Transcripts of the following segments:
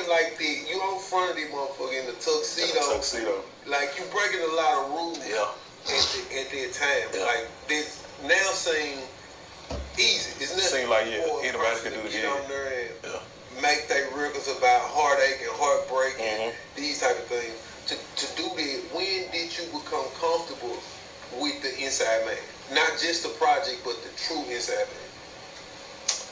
it like that. You on front of the motherfucker in the tuxedo. Like, you breaking a lot of rules at that time. Yeah. Like, this now seem easy. It's nothing. Seem like, anybody can do it. Get on there and make their records about heartache and heartbreak and these type of things. To do that, when did you become comfortable with the inside man? Not just the project, but the true inside man.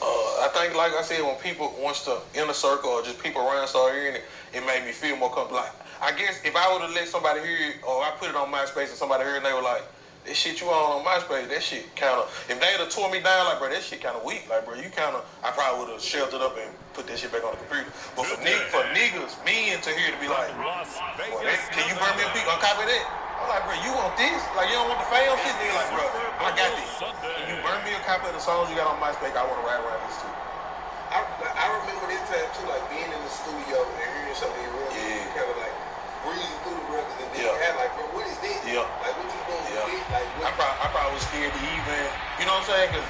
I think, like I said, when people wants to inner circle or just people around start hearing it, it made me feel more comfortable. Like, I guess if I would have let somebody hear it, or I put it on MySpace and somebody heard it, and they were like, this shit you on MySpace, that shit kind of, if they would have tore me down, like, bro, that shit kind of weak. Like, bro, you kind of, I probably would have sheltered up and put that shit back on the computer. But for niggas, men to hear to be like, well, can you burn me a copy of that? I'm like, bro, you want this? Like, you don't want the fam shit? They're like, bro, I got this. Can you burn me a copy of the songs you got on MySpace? I want to ride around this too. I remember this time too, like being in the studio and hearing some of your records, kind of like breezing through the records and then had like, bro, what is this? Like, what you doing with this? Like, I probably was scared to even, you know what I'm saying? Because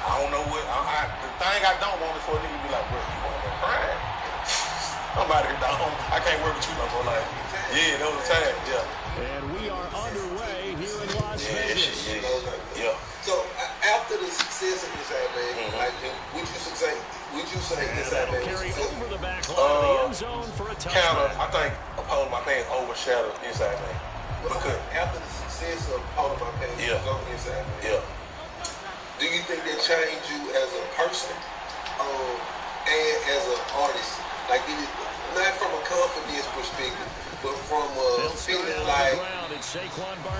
I don't know what, the thing I don't want is for a nigga to be like, bro, you want to cry? I'm out here, dog. I can't work with you no more. Like, that was the time, And we are underway here in Las Vegas. So after the success of Inside Man, like, would you say Inside Man was successful? Over the back line of the end zone for a touchdown. I think Pulling My Pants overshadowed Inside Man. Because after the success of Pulling My Pants, was on Inside Man. Do you think that changed you as a person and as an artist? Like, not from a confidence perspective, but from a feeling like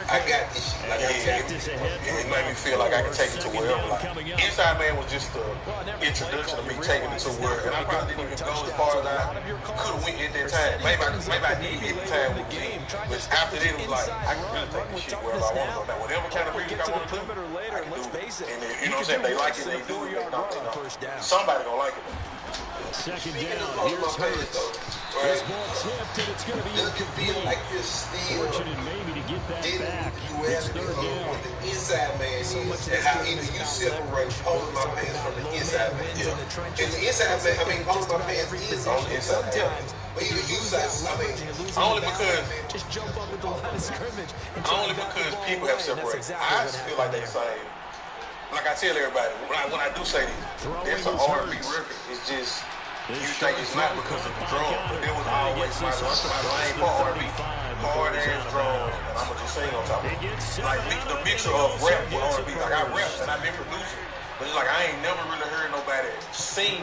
I got this shit. Like, it made me feel like I could take it to wherever. Like, Inside Man was just the introduction of me taking it to where, and I probably didn't even go as far as I could have went at that time. Maybe I did get the time with game, but after that it was like I can really take this shit wherever I want to go. Now, whatever kind of music I want to do, I can do it. And you know what I'm saying? They like it, they do it. They don't. Somebody gonna like it. Second down, here's Hurts. This ball tipped, and it's going to be incomplete. Like you're still fortunate maybe to get that back. It's third down. What the inside man is, and how either you separate Pulling My Pants from the inside man. And the inside man, I mean, Pulling My Pants is on the inside man. But either you say, only because just jump up at the line of scrimmage. Only because people have separated. I feel like they're the same. Like I tell everybody, when I do say this, it's an R&B record. It's just, you think it's not because of the drum, but it was always my lane for R&B. Hard ass drums, and I'ma just sing on top of it. Like the mixture of rap with R&B. Like I rap and I've been producing, but it's like I ain't never really heard nobody sing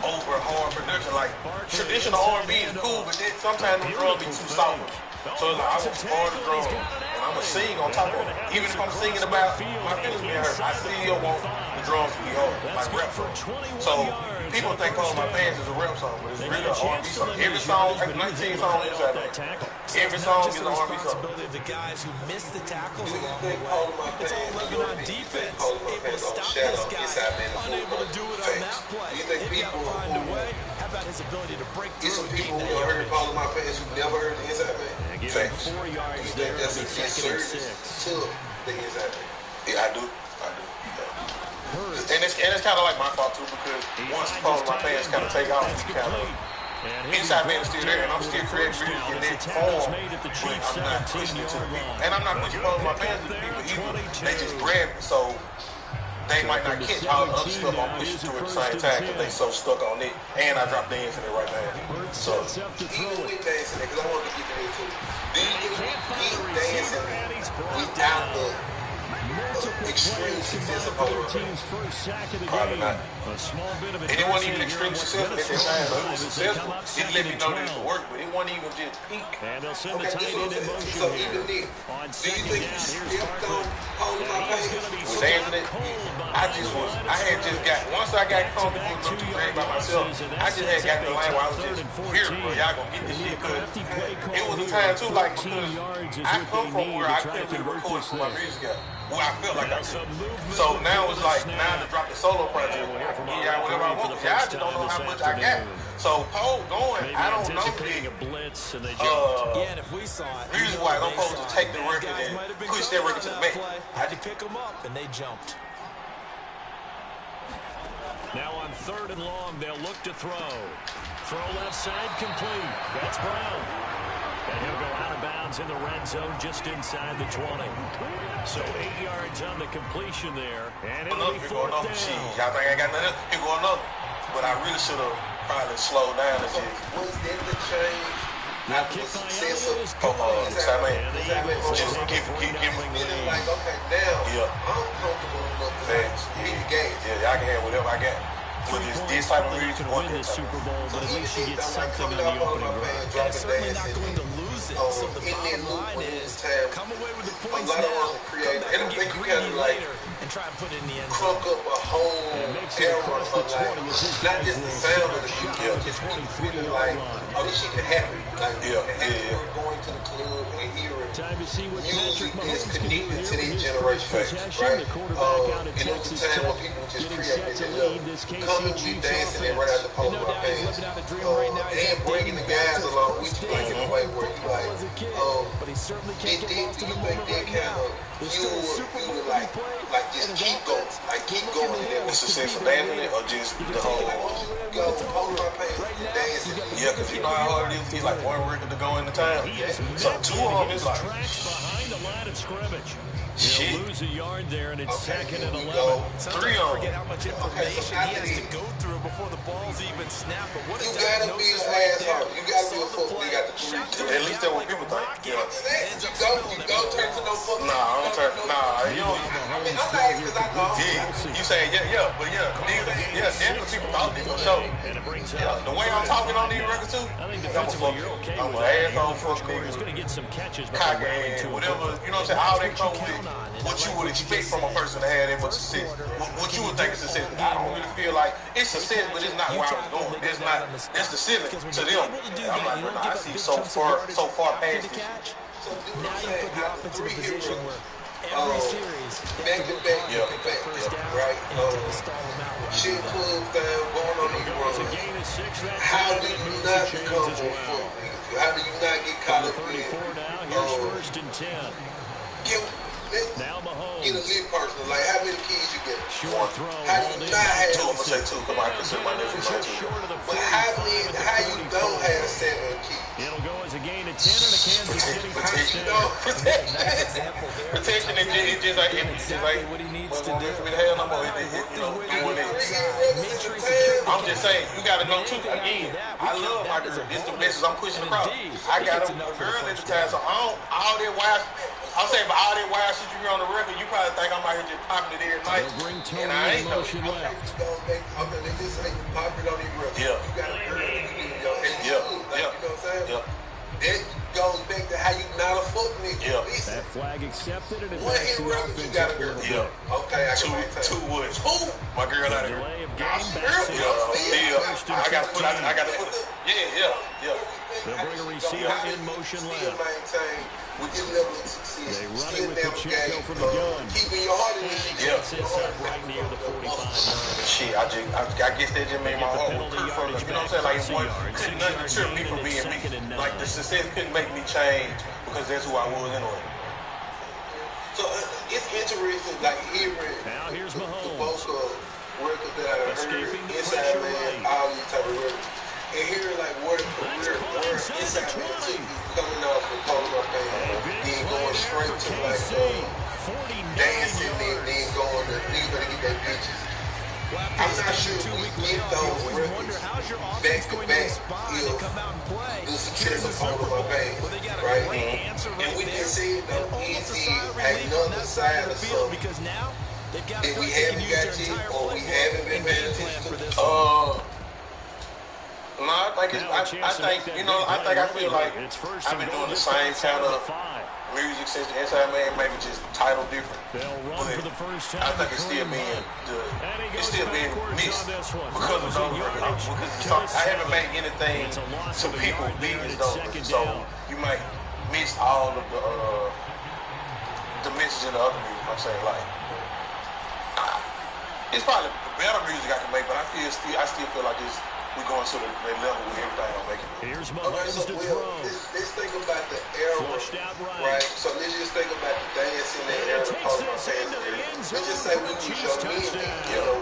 over hard production. Like traditional R&B is cool, but then sometimes the drums be too soft. So it's like I want to hard the drum, and I'ma sing on top of it. Even if I'm singing about my feelings being hurt, I still want the drums to be hard, like rap song. So people think Pulling My Pants is a rap song, but it's really an R&B song. Every song, 19 songs inside that. Every song is an R&B song. The guys who missed the tackles along the way, it's all looking on defense, able to stop this guy, unable to do it on that play. They've got to find a way. How about his ability to break through? Some people who heard Pulling My Pants who never heard the inside man. Again, 4 yards there. That's a disservice to the inside man. Yeah, I do. And it's kind of like my fault too, because once Pulling My Pants kind of take off, kind of inside man is still there, and I'm still creating music in that form, but I'm not pushing it to the people. And I'm not pushing Pulling My Pants to the people either. They just grab it, so they might not catch all the other stuff I'm pushing to at the same time because they so stuck on it. And I drop dance in it right now. So even with dancing it, because I want to get to it too. Do you keep dancing without the extreme success of Pulling My Pants? Probably not. And it wasn't even extreme success at that time. It was successful. It let me know that it could work, but it wasn't even just peak. And they'll send the tight end in motion so even then, do you think you stepped on Pulling My Pants? Was dancing it? I had just got, once I got comfortable with them two things by myself, I just had got the line where I was just, here, bro, y'all gonna get this shit, because it was a time too, like, because I come from where I couldn't really record for my music out, where I felt like I could. So now it's like, now to drop the solo project, I can give y'all whatever I want, y'all just don't know how much I got. So Poe going, I don't know that, if we saw it, music wise, I'm supposed to take the record and push that record to the back. I had to pick them up, and they jumped. Now on 3rd and long, they'll look to throw. throw left side complete. That's Brown. And he'll go out of bounds in the red zone just inside the 20. So 8 yards on the completion there. And it'll be fourth down. Y'all think I got nothing? Here go another. But I really should have probably slowed down a bit. Was there the change? Now kick by Elliott is just give me like, okay, now I'm comfortable enough to beat the game. Yeah, y'all can have whatever I got. With this type of music, win this Super Bowl, but at least you get something on the opening drive. And certainly not going to lose it. So the bottom line is, come away with the points now, come back and get greedy later, and try and put it in the end zone. Crunk up a whole era of like, not just the sound of the shoe, just feeling like, oh, this shit can happen. Like, going to the club and hearing music is connected to these generations, right? And it was a time when people just created their love. Coming, we dancing and right out the pole of our pants. And bringing the guys along with you, like in a way where you like, it did make that kind of fuel like just keep going, It's a sense of abandoning it or just the whole go pole of our pants and dancing. Yeah, because you know how hard it is to get like one record to go in the town. So two of them is like behind the line of scrimmage. shit. He'll lose a yard there, and it's second and 11. Three on. Forget how much information he has to go through before the ball's even snapped. But what a you gotta be an asshole. You gotta be a football. You got the three. At least that's what people think. You don't turn to no football. Nah, I don't turn. Nah, you don't. I mean, I'm not because I know. Yeah, you say but Daniel people thought this for sure. Yeah, the way I'm talking on these records too. I think defensively you're okay I'm with an that. asshole for He's going to get some catches. whatever, you know what I'm saying? All they come with what you would expect from a person to have that much success. What you would think is success. I don't really feel like it's success, but it's not where I was going. That's the ceiling to them. I'm like, bro, I see so far past this shit. So do Now what you I'm put the saying. offense in a Three position heroes. where every series Back to back, right? Shit clubs down, going on these runs. How do you not become more fun? How do you not get caught up in it? Here's first and 10. Now Mahomes. Get a lit person. Like, how many kids you get? Short throw. How do you not have Two, I'm gonna say two, because I consider my nephew my two. But how you don't have 7 kids? It'll go as a gain of 10 and a Kansas City first down. Protection is just like what he needs to do. I'm just saying, you gotta go too. Again, I love my girl. It's the message I'm pushing across. I got a girl at the time, so all that wild. I'm saying, but all that wild shit you hear on the record, you probably think I'm out here just popping it every night. And I ain't no shit left. They just say pop it on these records. Yeah. You got a girl, you know what I'm saying? Yeah. That goes back to how you not a fuck nigga. Yeah. That flag accepted and it One backs hit the record, you offense got a up girl. with Yeah. Okay, I can maintain. Two wood. Two. My girl out here. delay of game backs it up. I got to put it. Yeah. They'll bring a receiver in motion still left. maintain with this level of success. They run Still it with Pacheco from the gun. Keeping your heart in this shit. Yeah. Sets up right near the 45-yard. Shit, I guess that just made my heart recruit from the, you know what I'm saying? Like, it couldn't nothing deter me from being me. Like, the success couldn't make me change because that's who I was anyway. So it's interesting, like hearing Now here's the Mahomes. bulk of records that I heard, Escaping the inside pressure man, right. all these type of records, and hearing like where the career, where inside man took you, coming off from Polo Pain, then going straight to like dancing, then going to niggas better get that bitches. I'm not sure if we get those records back to back if the success of Polo Pain, right? And we can see it though, easy another side of something that we haven't got to or we haven't been paying attention to. No, I feel like I've been doing the same kind of music since the Inside Man, maybe just title different. But I think it's still being mixed because of those records. Because I haven't made anything to people big as those records. So you might miss all of the message in the other music. I'm saying, like, it's probably better music I can make, but I still feel like we're going to the level with everything I'm making. Here's Mahomes to throw. Let's think about the era, right? So let's just think about the dance in that era, the Polo Pain. Let's just say we was your men, your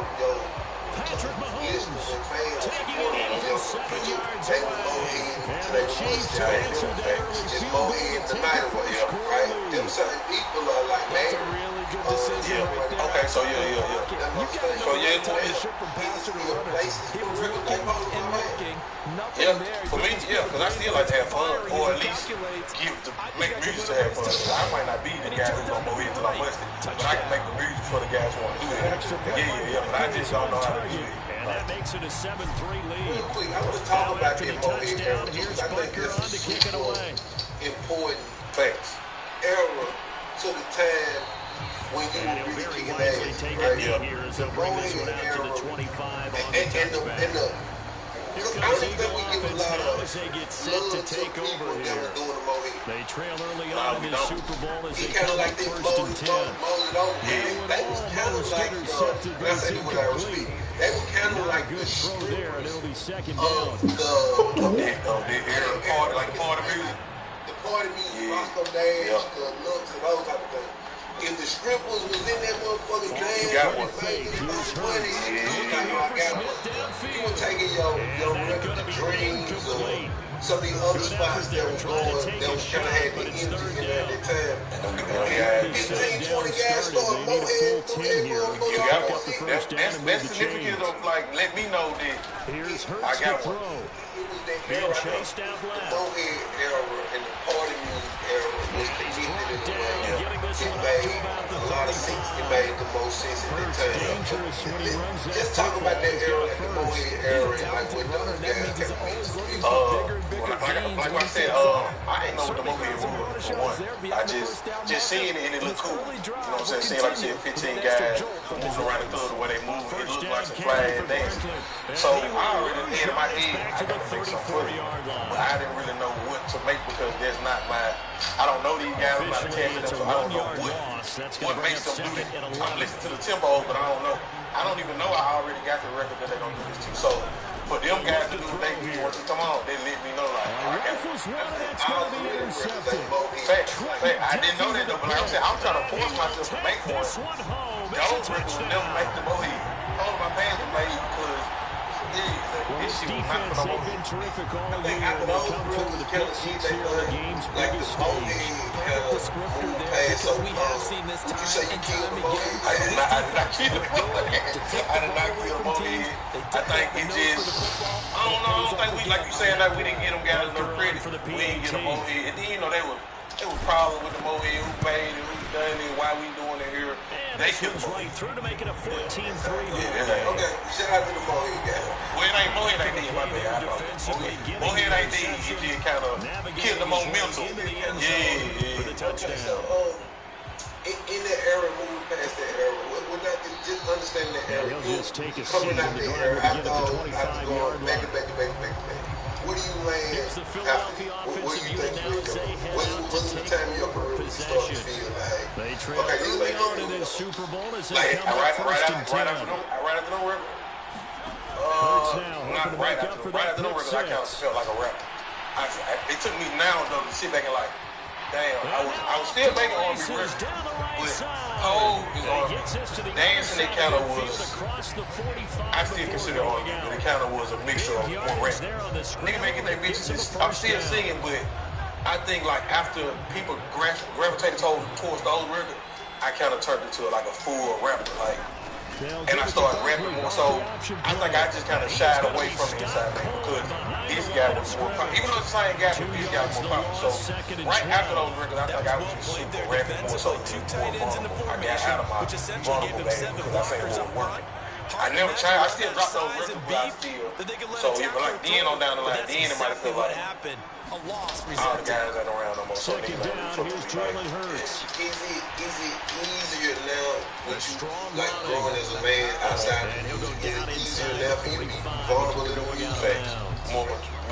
Patrick Mahomes listeners and fans, supporters of your they were more in today with Mustang. It's more in the night of what, right? Them certain people are like, man. Okay, so yeah. So yeah, it's more. Yeah, for me, yeah, because I still like to have fun, or at least make music to have fun. I might not be the guy who's gonna go in till I'm busted, but I can make the music for the guys who want to do that. Yeah, but I just don't know how to do it. And that makes it a 7-3 lead. Real quick, I want to talk about the Mohead era because I think this is super important era to the time when you were really kicking ass, right? The Mohead era and the I don't think we give a lot of love to people that were doing the Mohead. They trail early on in the Super Bowl as they kind come of like up they first and 10. They was kind of like, I say what I was speaking. They were kind of like good throw there, and it'll be second down. The party music, Roscoe Dash, the looks, and those type of things. If the strippers was in that motherfucking game, got one. money, I got one. You were taking your record dreams or some of the other spots that were going, that was kind of had the energy in there at that time. 15, 20 guys started Mohead, you got one. That's significant of like, let me know that I got one. It was that era, the Mohead era and the party music era was connected in a way. It made a lot of sense. It made the most sense at that time. Just talk about that era, like the Mohead era, and like what those guys kept like I said, I didn't know what the Mohead was for one. I just seen it and it looked cool. You know what I'm saying? Seeing like I said, 15 guys moving around the club the way they move, it looked like some flying dancing. So I already in my head, I gotta make something funny, but I didn't really know what to make because there's not my. I don't know these guys, I'm not attached to them, so I don't know what makes them do that. I'm listening to the tempo, but I don't know. I don't even know I already got the record that they're gonna do this to. So for them guys to do what they do, once you come on, they let me know like I got I didn't know that though, but like I said, I'm trying to force myself to make one. Those records will never make the Mohead. Hold my pants to play because this defense, they've been terrific all year. They come through with a pick six here in the game's biggest stage. Perfect descriptor there because we have seen this time and time again. I did not kill the Mohead. I did not kill the Mohead. I think it just, I don't know, I don't think we, like you saying, that we didn't get them guys no credit. We didn't get the Mohead. And then, you know, they was problems with the Mohead, who paid and who done it, why we doing it here. They comes right through to make it a 14-3 lead. Okay, shout out to the Mohead guys. Well, it ain't Mohead ain't did, my bad. Mohead ain't did. He did kind of kill the momentum. Okay, so in that era, moving past that era, we're not just understanding that era. Coming out the era, I thought going back. What do you land after? What do you think you do? What's the time of your career you start to feel like, okay, this ain't on in this Super Bowl as they come up first and 10. Right after the record? Not right after the record, I kind of felt like a rapper. It took me now, though, to sit back and like, damn, I was still making R&B records, but Cole is R&B. Dancing, it kind of was, I still consider R&B, but it kind of was a mixture of more rap. Nigga making their bitches, I'm still singing, but I think like after people gravitated towards those records, I kind of turned into like a full rapper, like, and I started rapping more. So I think I just kind of shied away from the inside thing because this guy was more popular. Even though it's the same guy, but this guy was more popular. So right after those records, I think I was just super rapping more so more vulnerable. I got out of my vulnerable bag because I think it was working. I never tried. I still dropped those records, but I still. So yeah, but like then on down the line, then it might have felt like all the guys ain't around no more. So second down, here's Jalen Hurts. Is it easier now with you like growing as a man outside the music? Is it easier now for you to be vulnerable in the music?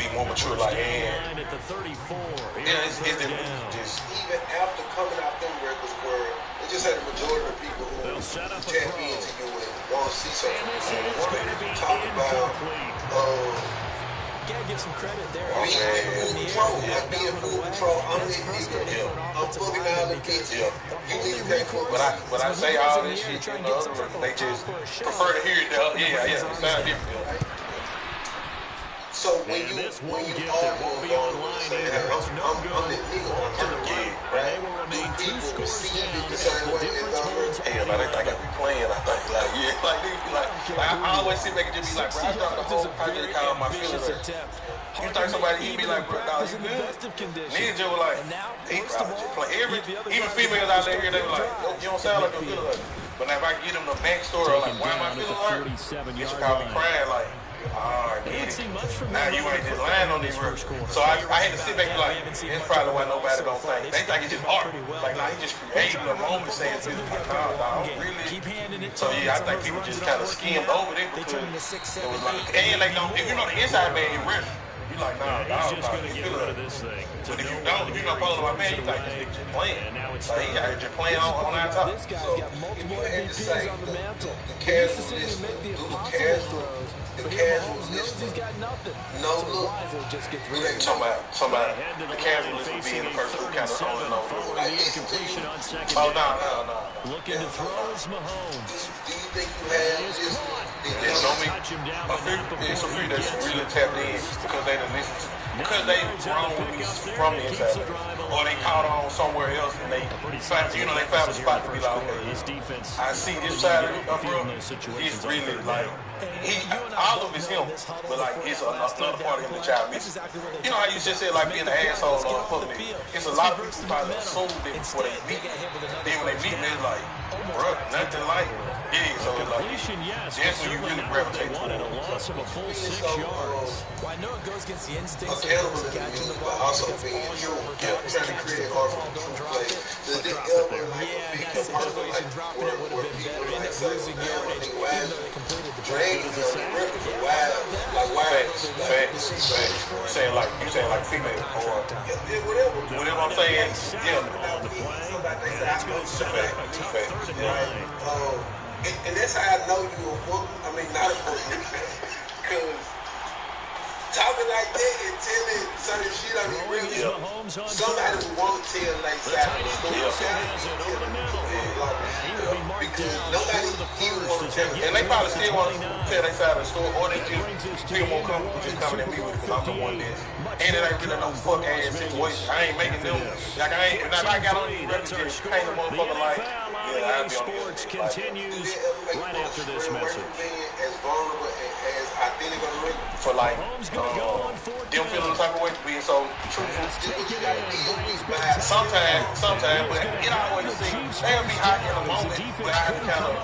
Be more mature, like and at the 34. Yeah, it's just even after coming out them records where it just had the majority of people who tap into you and want to see something. One of you talk about gotta give some credit there. Being full control. I'm this nigga. I'm fucking all the bitches. You niggas can't fuck. But I say all this shit in the other records, they just prefer to hear it. Yeah, it sounds different. So So when you almost going say, I'm that nigga on the right? Do people receive it the same way as others? Hell, like they be playing. I think like they be like I always sit back and just be like, bro, I dropped the whole project call my feelings there. You think somebody he'd be like, bro, nah, you good? Niggas just were like, he probably just play. Even females out there, they were like, you don't sound like you're feeling hurt. But now if I get them the backstory, like, why am I feeling hurt? You should probably be crying like, I get it. Now you ain't just lying on these words. So I had to sit back and be like, it's probably why nobody don't think. They think it's just art. Like, nah, he just creating a moment saying this. Like, nah, I don't really. So yeah, I think people just kind of skimmed over it because it was like, and they don't, if you know the inside man, he ready. You like, nah, you feel it. But if you don't, if you're not following my man, you think this nigga just playing. Like, he out here just playing on our top. So if you had to say the casual listener, the casual listener, no look. Talking about the casual listener being the person who kind of only knows the like incompletion on second. Oh, no. Looking to throw is Mahomes. Do you think you have this? It's on me. It's a few that's really tapped in because they done listened to, because they grown from the inside, or they caught on somewhere else and they found, they found a spot to be like, okay, I see this side of the room. It's really like all of it's him, but like it's another part of him that y'all misses. You know how you just said like being an asshole or fucking it. It's a lot of people probably assume that before they meet. Then when they meet, they're like, bro, nothing like it. Yeah, so it's like that's when you really gravitate to it. A loss of a full 6 yards. Well, I know it goes against the instincts of catching the ball, but also being true. Trying to create awesome true play. Does it ever like a big component like where people like say, man, I think Wild dragging on the record for Wild, like Wild. Facts. You saying like female or whatever I'm saying. Yeah. Somebody say I know fact. And that's how I know you a book. I mean, not a book. Because talking like that and telling certain shit on the real, somebody would want to tell like side of the story. Because nobody even want to tell it. And they probably still want to tell their side of the story, or they just feel more comfortable just coming at me with it because I'm the one that. And it ain't really no fuck ass situation. I ain't making them like if I got on these records and paint a motherfucker like, I'll be on Sports continues right after this message. As vulnerable as identical for like them feeling the type of way to being so truthful. Sometimes, but it always seems they'll be hot in a moment, but I have to kind of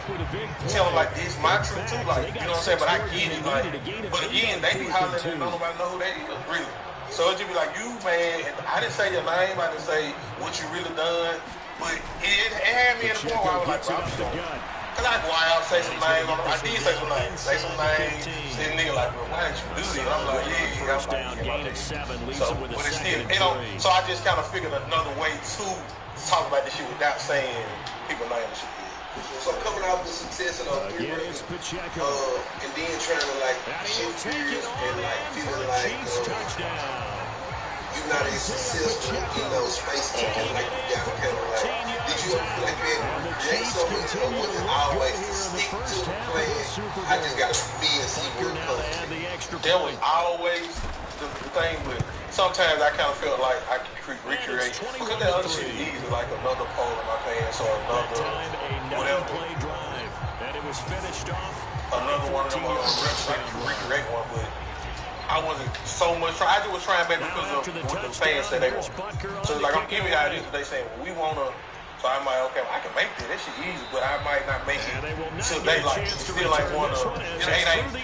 tell them like this my truth too, like, you know what I'm saying? But I get it, like, but again, they be hollering and don't nobody know who they is, really. So it just be like, you man, I didn't say your name, I didn't say what you really done, but it had me in the point where I was like, bro, I'm just going. Cause I go out, say some names, I did say some names, and nigga like, bro, why did you do this? I'm like, yeah, I'm like, so, but it's still, so I just kind of figured another way to talk about this shit without saying people's names and shit. So coming out with the success of those 3 rings, and then trying to like shift gears and like feeling like you're not as successful in those spaces and like you got kind of like, did you ever feel like you had to create something or was it always to stick to the plan? I just got to be and see where it comes to. That was always the thing with. Sometimes I kind of felt like I could recreate because that other shit is easy, like another pole in my pants or another whatever. And it was finished off. Another one of them reps I could recreate one, but I wasn't so much trying. I just was trying back because of what the fans said they want. So like I'm giving you ideas, they saying well, we wanna. So I'm like, okay, well, I can make this. That shit easy, but I might not make it till they like still like wanna. It ain't past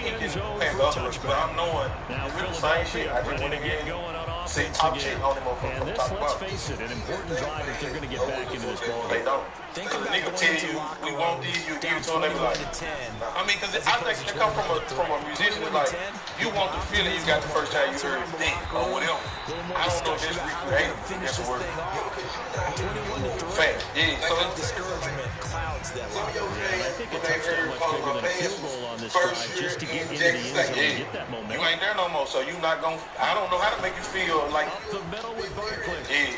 the other ones, but I'm knowing it's the same shit. I just went again. See, top shit on them and this, let's face it, an important drive if they're going to get back into this ball. They don't. Because the nigga tell you, we want these, you give it to them, they be like, I mean, because I think it come from a musician, it's like, you want the feeling you got the first time you heard it think or whatever. I don't know if that's recreative, that's a word. Fact, yeah. So it's discouragement clouds that line. I think a touchdown much bigger than a field goal on this drive just to get into the end zone and get that momentum. You ain't there no more, so you not going to, I don't know how to make you feel like. Up the middle with Barkley. Yeah.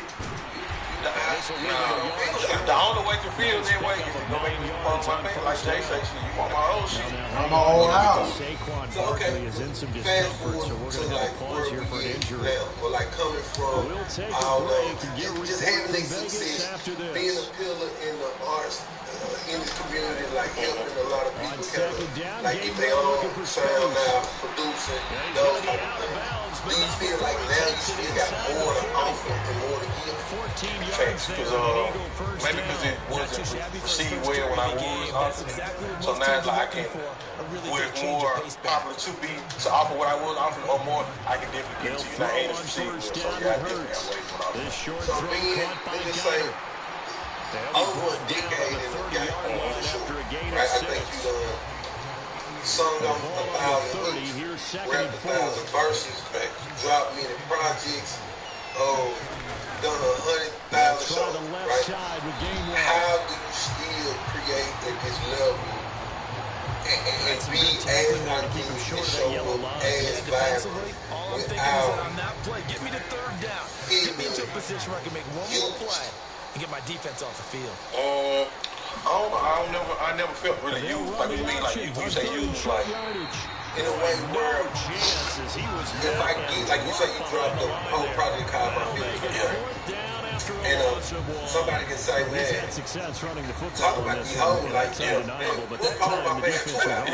The only way to feel that way is to go back and follow my face. Like Jay say, shit, you want my old shit. I'm my old house. Saquon Barkley is in some discomfort, so we're going to have a pause here for an injury. Well, like coming from we'll take a break and get just having a success, being a pillar in the arts, in the community, like helping a lot of people kind of like get their own sound now, producing, those type of things. Do you feel like now you still got more to offer and more to give? Facts, because maybe because it wasn't received well when I was offering it. So now it's like I can, with more popular to offer what I was offering or more, I can definitely get to you. Now ain't received well, so yeah, I definitely got way more offering. So being, let's just say, over a decade in the game, right? I think you sung on 1,000 hooks, rapped 1,000 verses, dropped many projects, done 100,000 shows, right? How do you still create at this level and be as authentic and show up as vibrant without get me the third down. Get me into a position where I can make one more play and get my defense off the field. I never felt really used. Like you mean, like when you say used, like in a way where if I get, like you say, you dropped the whole project called My Feelings, and somebody can say, man, talk about these hoes, like, what part of my pants too out?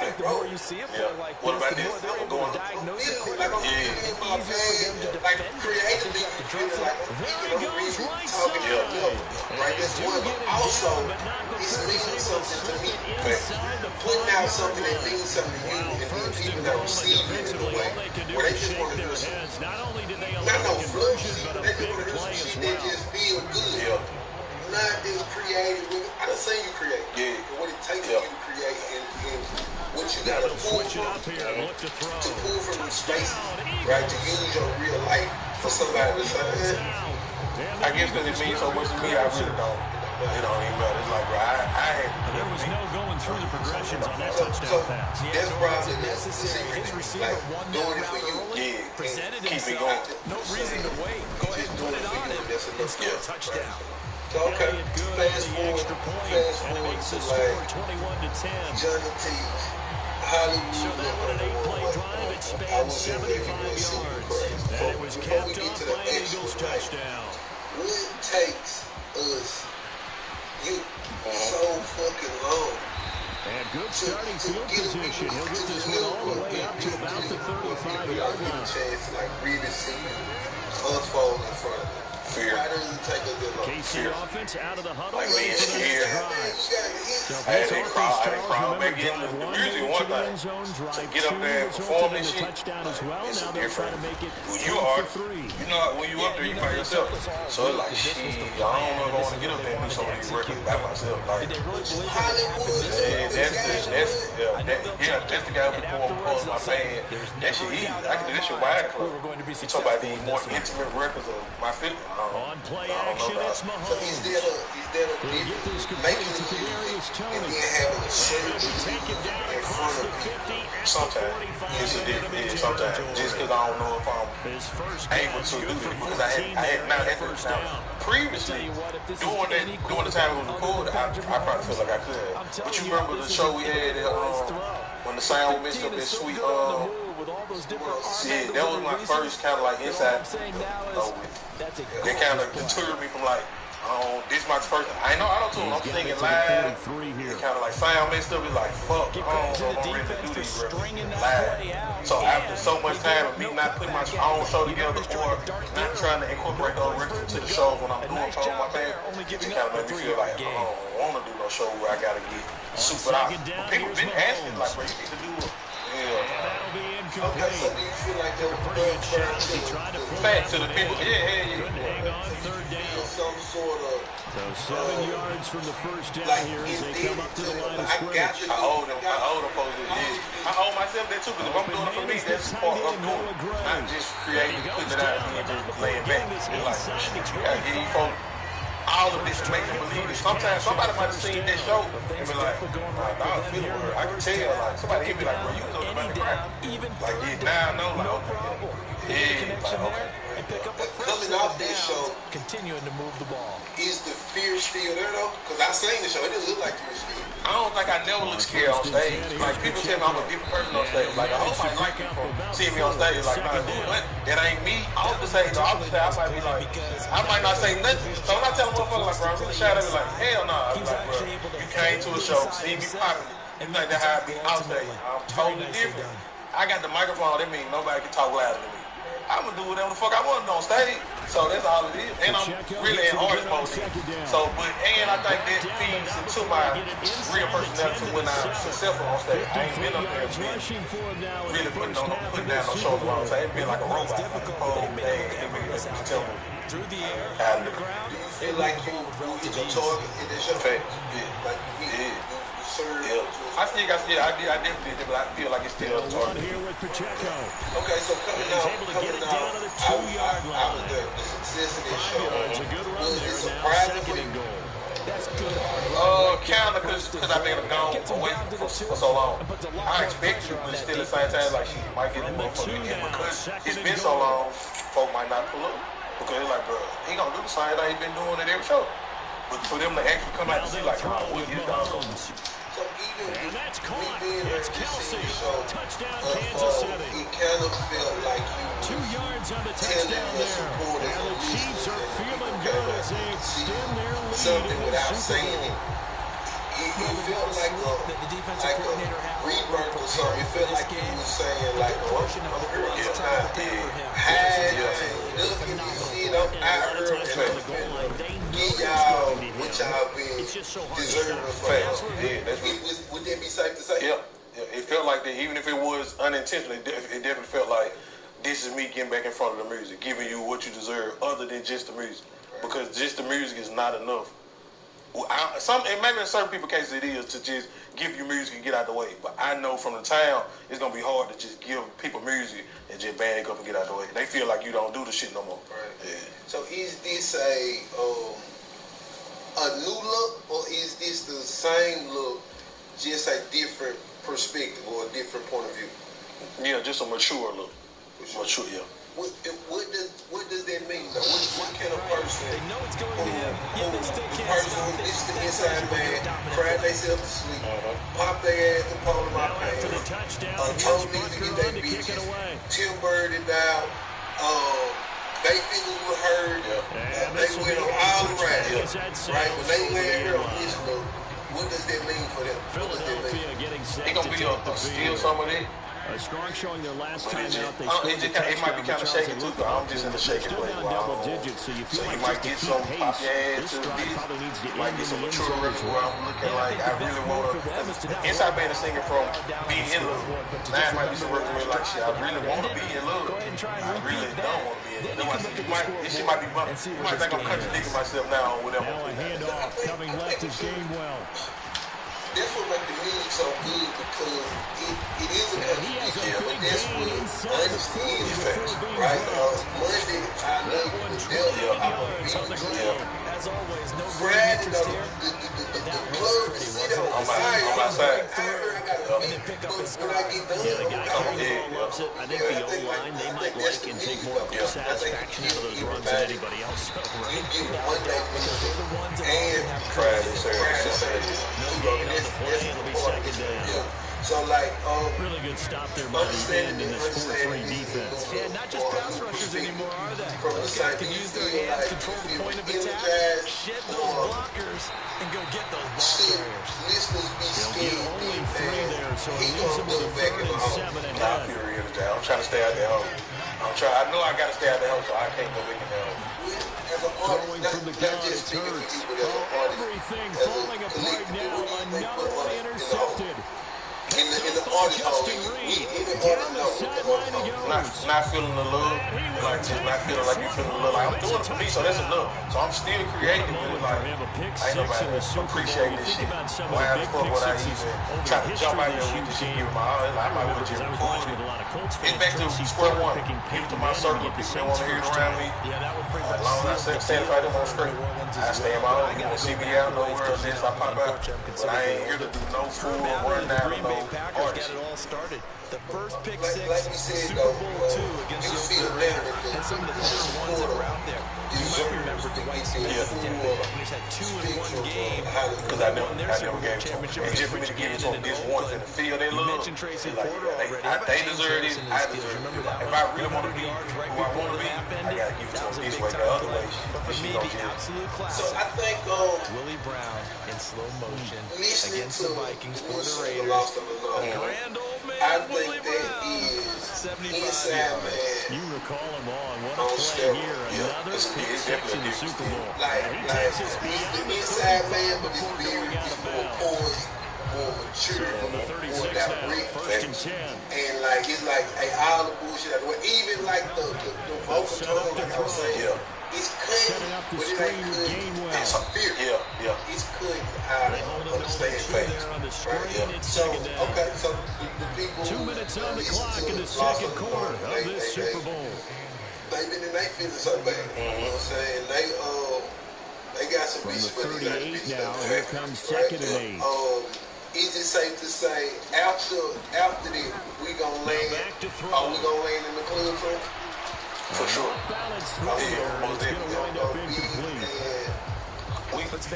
Like, the more you see it play like what about this, the more they're able to diagnose it quicker. Like, I'm feeling my pants, like, creatively, you feel like I'm really talking to myself, right? That's one, but also, it's meaning something to me. Putting out something that means something to you, and then people that receive it in a way where they just want to do something. Not no fluff shit, but they just want to do some shit that just feel good. Not just creative. I done seen you create. And what it takes for you to create and what you got to pull from. To pull from the spaces, right? To use your real life for somebody to say, I guess because it means so much to me, I really don't. It don't even matter. It's like, bro, there was no going through the progressions on that touchdown pass. That's probably necessary. His receiver won doing it for you. Presented keep it himself. going. No reason to wait. Go ahead and put it on it and score a touchdown. So, okay, fast forward to like 21-10. Johnny T, Hollywood. So that one an 8-play drive. It spanned 75 yards. And it was capped off by an Eagles touchdown. What takes us so fucking long? And good starting field position. He'll get this one all the way up to about the 35-yard line. Chance to like really see unfold in front of them. Why does it take us that long? KC offense out of the huddle. Like me, it's here. I had to crawl back in. Usually one thing, to get up there and perform and shit, it's a different. When you are, you know, when you up there, you by yourself. So it's like, shit, I don't know if I want to get up there and do some of these records by myself. Like, that's the guy who performed my band. That shit easy. I can do that shit wide club. You talk about these more intimate records of my fifth. On play action, it's Mahomes. So he's there to making the music and then having a surgery in front of people. Sometimes. Yes, it did. Sometimes. Just because I don't know if I'm able to do it. Because I had now previously, during the time it was recorded, I probably feel like I could have. But you remember the show we had when the sound mixed up that sweet, yeah, that was my first kind of like inside. They kind of deterred me from like, this is my first. I know I don't tune. I'm singing live. It kind of like sound mixed up. It's like fuck. I don't know if I'm ready to do these records live. So after so much time of me not putting my own show together or not trying to incorporate those records into the shows when I'm doing shows my band, it kind of made me feel like I don't want to do no show where I gotta get super out. People been asking like, bro, you need to do it. Okay, so do you feel like they were back to the people? Yeah. Some sort of so 7 yards from the first down like here as they come up to the line of scrimmage. I hold them folks I hold myself there too, because if I'm doing it for me, that's part of doing it. Not just creating, putting it out and just laying back. It's like, you gotta get these folks all of this to make them believe it. Sometimes somebody might have seen this show and be like, nah, I feel it. I can tell, like, somebody hit me like, bro, you was on the crap. Like, yeah, now I know, like, okay. Yeah, like, okay. and pick up a coming off this show, continuing to move the ball. Is the fear still there though? Because I seen the show, it didn't look like you were scared. I don't think I never look scared on stage. Like, people tell me I'm a different person on stage. Like, I hope I like you from seeing me on stage. Like, nah, what? That ain't me. Off the stage, I might be like, I might not say nothing. So when I tell a motherfucker, like, bro, I'm really shy, they be like, hell nah. I be like, bro, you came to a show, see me popping. You think that's how I be out there. I'm totally different. I got the microphone, that means nobody can talk louder than me. I'm gonna do whatever the fuck I want on stage. So that's all it is. And I'm really in artist mode. So, and I think that feeds into my real personality when I'm successful on stage. I ain't been up there really putting down no shows around. So I ain't been like a robot. Like, oh, dang, just tell me. Through the air, on the ground. Do you feel like you hit your target in this show? Yeah. Like you hit, you served. Yeah. I definitely did, but I feel like it's still a target. Here with Pacheco. Okay, so coming out, I was there. The success of this show. It's a good run there. Surprising Now, second and goal. That's good. Kinda, because I've been gone away for so long. I expect you, but still at the same time, like, she might get the motherfucker again because it's been so long, folk might not pull up. Because they're like, bro, he gonna do the same thing he been doing at every show. But for them to actually come out and see, like, oh, what you done? So even And that's caught. being there It's to Kelce. see the show, Touchdown, Kansas City. it kind of felt like you 2 yards on the telling touchdown your there. supporters And the Chiefs are feeling good as they extend their lead something in the without Super saying Bowl. it. It felt like a rebirth or something. It felt like you was saying, like, oh, I'm here this time. Hi, nothing you see, I'm out here. Give y'all what y'all been deserving for. Would that be safe to say? Yeah. It felt like that, even if it was unintentional, it definitely felt like this is me getting back in front of the music, giving you what you deserve other than just the music. Because just the music is not enough. And maybe in certain people's cases it is to just give you music and get out the way. But I know from the town, it's going to be hard to just give people music and just bag up and get out the way. They feel like you don't do the shit no more. Right. Yeah. So is this a new look, or is this the same look, just a different perspective or a different point of view? Yeah, just a mature look. Mature, yeah. What does that mean? Like, what kind of person? They know it's going to him. Yeah, they still The can't person stop who it. gets the inside man, cried themselves to sleep, pop their ass to pull my After the pants, touchdown, told here's niggas to Butker get on their to kick it bitches, away. Tim Birded out, they figures were hurt, they went on all around, right? When they went here on this look, what does that mean for them? Philadelphia getting set It's going to be a steal some of it. A strong showing their last time out. They it might be kind of shaky too, but I'm just in the shaky play. Double digits, so you feel like might get some pop your ass to this. You might get some mature records where I'm looking like I really want to. Inside band is singing from being in love. Now it might be some records where like shit, I really want to be in love. I really don't want to be in love. This shit might be bumping. You might think I'm contradicting myself now on whatever. Now a handoff coming left is Gainwell. That's what makes the music so good, because it is a contradiction, but that's what honesty is, right? Monday, I love you, the devil, I'm a beat. As always, no Friday, the club is sitting on my side. I got a beat, but when I get done, The guy carrying the ball loves it. I think the O-line, they might like and take more satisfaction out of those runs than anybody else. You get Monday music and Friday, Saturday. It'll be second down. So, like, Really good stop there by the end in this 4-3 defense. Yeah, not just pass rushers anymore, are they? Guys can use their hands, control the point of attack, shed those blockers, and go get those ball carriers. Listeners be scared. Only 3 there, so it leaves them with a 3rd and 7 ahead. I'm trying to stay out there home. I know I got to stay out there home, so I can't go big in there. As an artist, From the not gun, just it speaking to hurts. you, but as an artist, Everything as a falling apart collective, now. what do you think Another put one on intercepted. in the artist home? Justin Reid Down down the sideline he goes. Not feeling the love, like just not feeling like you feeling the love. Like I'm doing it for me, so that's enough. So I'm still creating, but it's like ain't nobody appreciating this shit. Why the fuck would I even try to jump out there with this shit? Give my all. I might want to just record it. It's back to square one. Give it to my circle. People don't want to hear it around me. As long as I stand right up on screen, I stay in my own. You won't see me out nowhere unless I pop out. But I ain't here to do no fool or run down or no artist. The first pick like we said, Super Bowl II against the Oakland Raiders, and some of the better ones that were out there. You might remember Dwight Smith at the Tampa Bay Buccaneers had 2 in one game. Because I never gave it to them. And just for me to give it to them this once in the field they love, mentioned Tracy Porter already. They deserve it. I deserve it. If I really want to be who I want to be, I got to give it to them this way. The other way, for me, the absolute classic. So I think Willie Brown in slow motion against the Vikings for the Raiders. Grand old man, I think Willie that Brown. is inside man. You recall him on what a play here. Another pick six in the Super Bowl. Like he's the inside man, but he's very more poised, more mature, more direct. First and 10. And like it's like all the bullshit out of the way. Even like the vocal tone, like I was saying, it's cutting, but it ain't cutting. It's a fear. It's cutting out of the stand face. Right? So okay, so the people 2 minutes on the clock in the second quarter of this Super Bowl. They've been in their feelings so bad. You know what I'm saying? They got some From the bitches. 38 now, here comes second and 8. Is it safe to say after that we gonna land? Are we gonna land in the club for? For sure. Balance through there. It's going to wind up incomplete.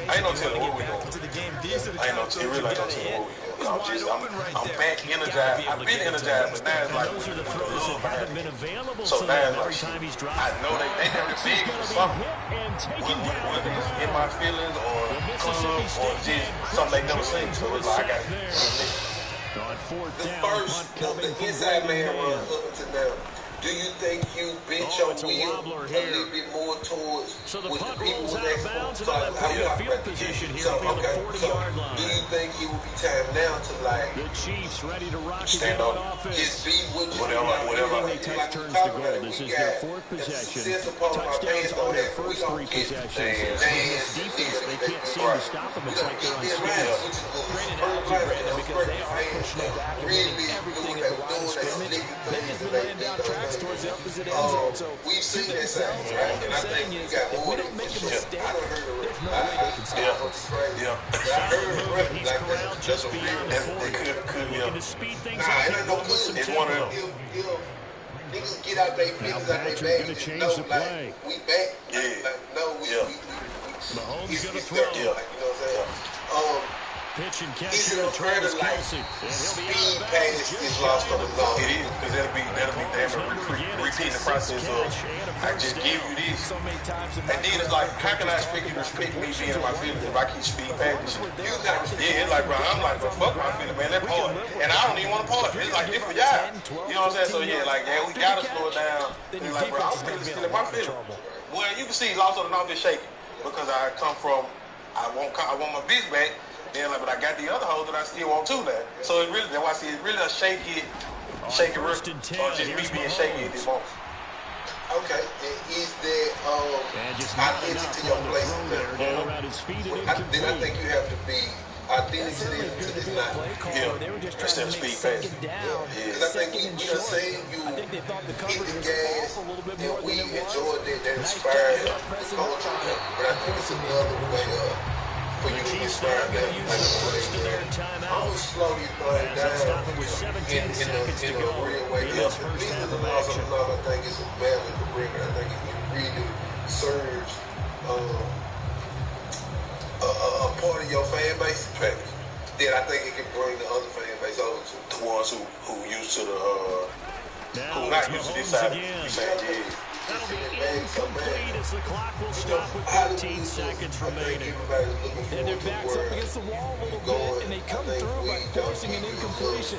I ain't no telling what we going to do. I ain't no telling what we going. I'm back energized. I've been energized, but now it's like Those are the throws that haven't been available to so now them it's every like time he's dropped. I know they have it big for something. Whether it's in my feelings or club or just something they never seen. So it's like I got it. On fourth The down, first, the inside man run up to now. Do you think you bent your wheel a little bit more towards so the with punt the people rolls out that of bounds and start they'll put out field position here so, on the 40-yard do line. you think it would be time now to like The Chiefs ready to rock stand again on on offense. just be what you whatever. Everything they touch turns to gold. This is their fourth possession. Touchdowns on their first 3 possessions. With this defense, they can't seem to stop them. It's like they're unscathed. Great analogy, Brandon, because they are pushing it back and winning everything at the line of scrimmage. They've just been laying down tracks towards the opposite end zone. So we've seen that themselves, all they're saying is, if we don't make a mistake, there's no way they can stop us. He's corralled just beyond the 40. Looking to speed things up with some tempo. Niggas get out their feelings out their bag and know, like, we back. Mahomes gonna throw. You know what I'm saying? Pitch and catch Is it here a to prayer Travis to like Kelce. And he'll be speed out of pass bounds is just lost shy on of the the law? It is, because that'll be repeating the process of I just give you this. So many times, And then it's like, how can I expect you to respect me being in my feelings if I keep speed past you? Yeah, it's like, bro, I'm like, bro, fuck my feelings, man. That's hard. And I don't even want to part. It's like this for y'all. You know what I'm saying? So yeah, like, yeah, we gotta slow it down. It's like, bro, I'm really still in my feelings. Well, you can see lost on the north is shaking because I come from, I want my bitch back. Then like, but I got the other hoes that I still want too now. So it really, that's why I see it's really a shaky record, or just me being shaky at this moment. Okay, and is there identity to your place? Then I think you have to be identity to this line. Instead of speed fast. Because I think we done seen you hit the gas, and we enjoyed that inspired the culture. But I think it's another way for you to inspire them. I'm going to slow these things down in a real way. This is also another thing. It's a balance to bring it. I think it really serves a part of your fan base that I think it can bring the other fan base over to. The ones who used to who not used to this side. That'll be incomplete as the clock will stop with 13 seconds remaining. And their backs up against the wall a little bit, and they come through by forcing an incompletion.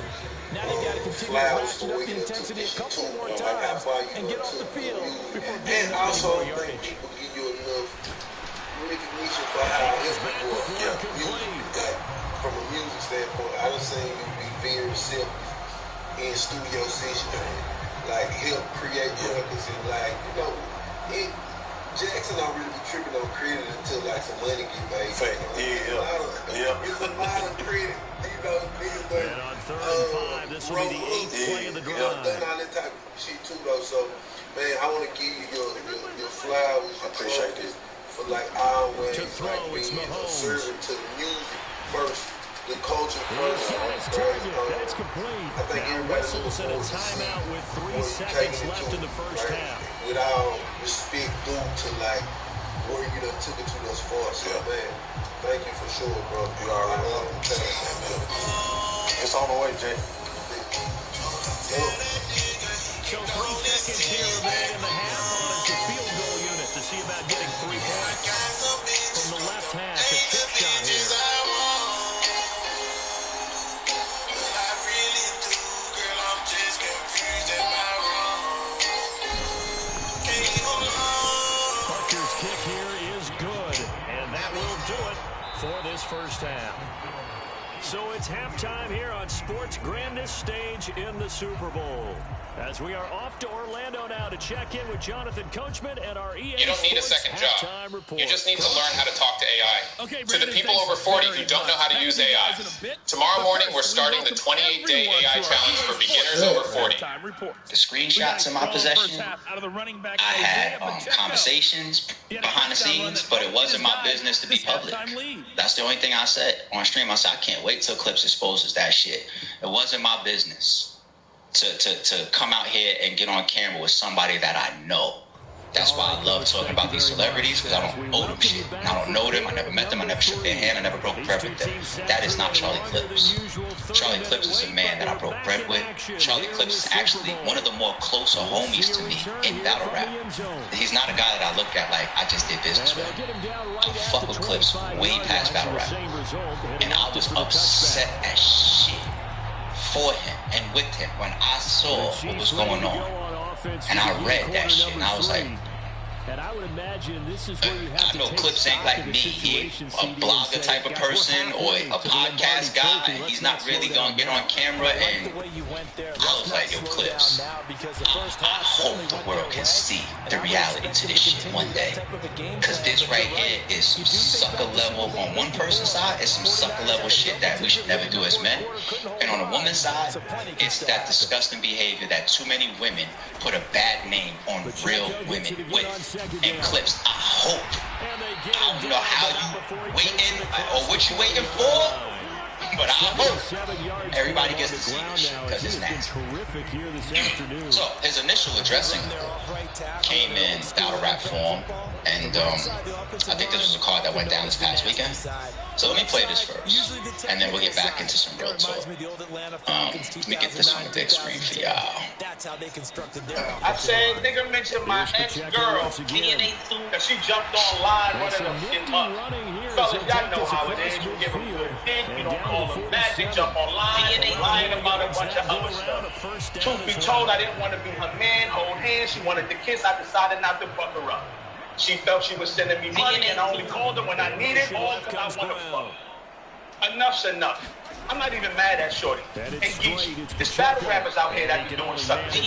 Now they got to continue ratcheting up the intensity a couple more times and get off the field before getting up any more yardage. People give you enough recognition for how from a music standpoint, I done seen you be very simple in studio sessions. Like help create records and like, you know, Jackson don't really be tripping on credit until like some money get made. It's a lot of credit, you know, niggas done. And on 3rd and 5, this will be the 8th play of the drive. Done all that type of shit too though. So man, I want to give you your flowers. I appreciate this. For like always to throw, like being a servant to the music first the culture first. That's complete. I think everybody whistles and a timeout with 3 seconds left in the first half. With all respect due to like where you done took it to thus far. So man, thank you for sure, bro. You already know. It's on the way, Jay. So 3 seconds here remain in the half on as the field goal unit to see about getting 3 points. From the left hash, a chip shot here. Bucker's kick here is good, and that will do it for this first half. So it's halftime here on sports' grandest stage in the Super Bowl. As we are off to Orlando now to check in with Jonathan Coachman and our EA You don't need a second job. You just need to learn how to talk to AI. Okay, to the people over 40 who don't know how to use AI, tomorrow morning we're starting the 28-day AI challenge for beginners over 40. The screenshots in my possession, I had conversations behind the scenes, but it wasn't my business to be public. That's the only thing I said on stream. I said, I can't wait till Clips exposes that shit. It wasn't my business to come out here and get on camera with somebody that I know. That's why I love talking about these celebrities, because I don't owe them shit. I don't know them. I never met them. I never shook their hand. I never broke bread with them. That is not Charlie Clips. Charlie Clips is a man that I broke bread with. Charlie Clips is actually one of the more closer homies to me in battle rap. He's not a guy that I look at like I just did business with. I fuck with Clips way past battle rap. And I was upset as shit for him and with him when I saw what was going on. And I read that shit, and I was like, and I would imagine this is where you have I know Clips ain't like me. He a blogger type of person or a podcast guy. He's not really going to get on camera. And I was like, yo, Clips, I hope the world can see the reality to this shit one day. Because this right here is some sucker level on one person's side. It's some sucker level shit that we should never do as men. And on a woman's side, it's that disgusting behavior that too many women put a bad name on real women with. And Clips, I hope, I don't know how you waiting or what you waiting for, but I hope everybody gets to see this shit because it's nasty. So his initial addressing came in battle rap form, and I think this was a card that went down this past weekend. So let me play this first, and then we'll get back into some real talk. Let me get this on the big screen for y'all. I said, nigga mentioned my ex-girl, that she jumped on live running them in months. Fellas, y'all know how it is. You give them good dick, you don't call them back, they jump on live, lying about a bunch of other stuff. Truth be told, I didn't want to be her man, hold hands, she wanted to kiss, I decided not to fuck her up. She felt she was sending me money, and I only called her when I needed, all because I want to fuck. Enough's enough. I'm not even mad at Shorty. And Geechee, there's battle rappers out here that be doing something.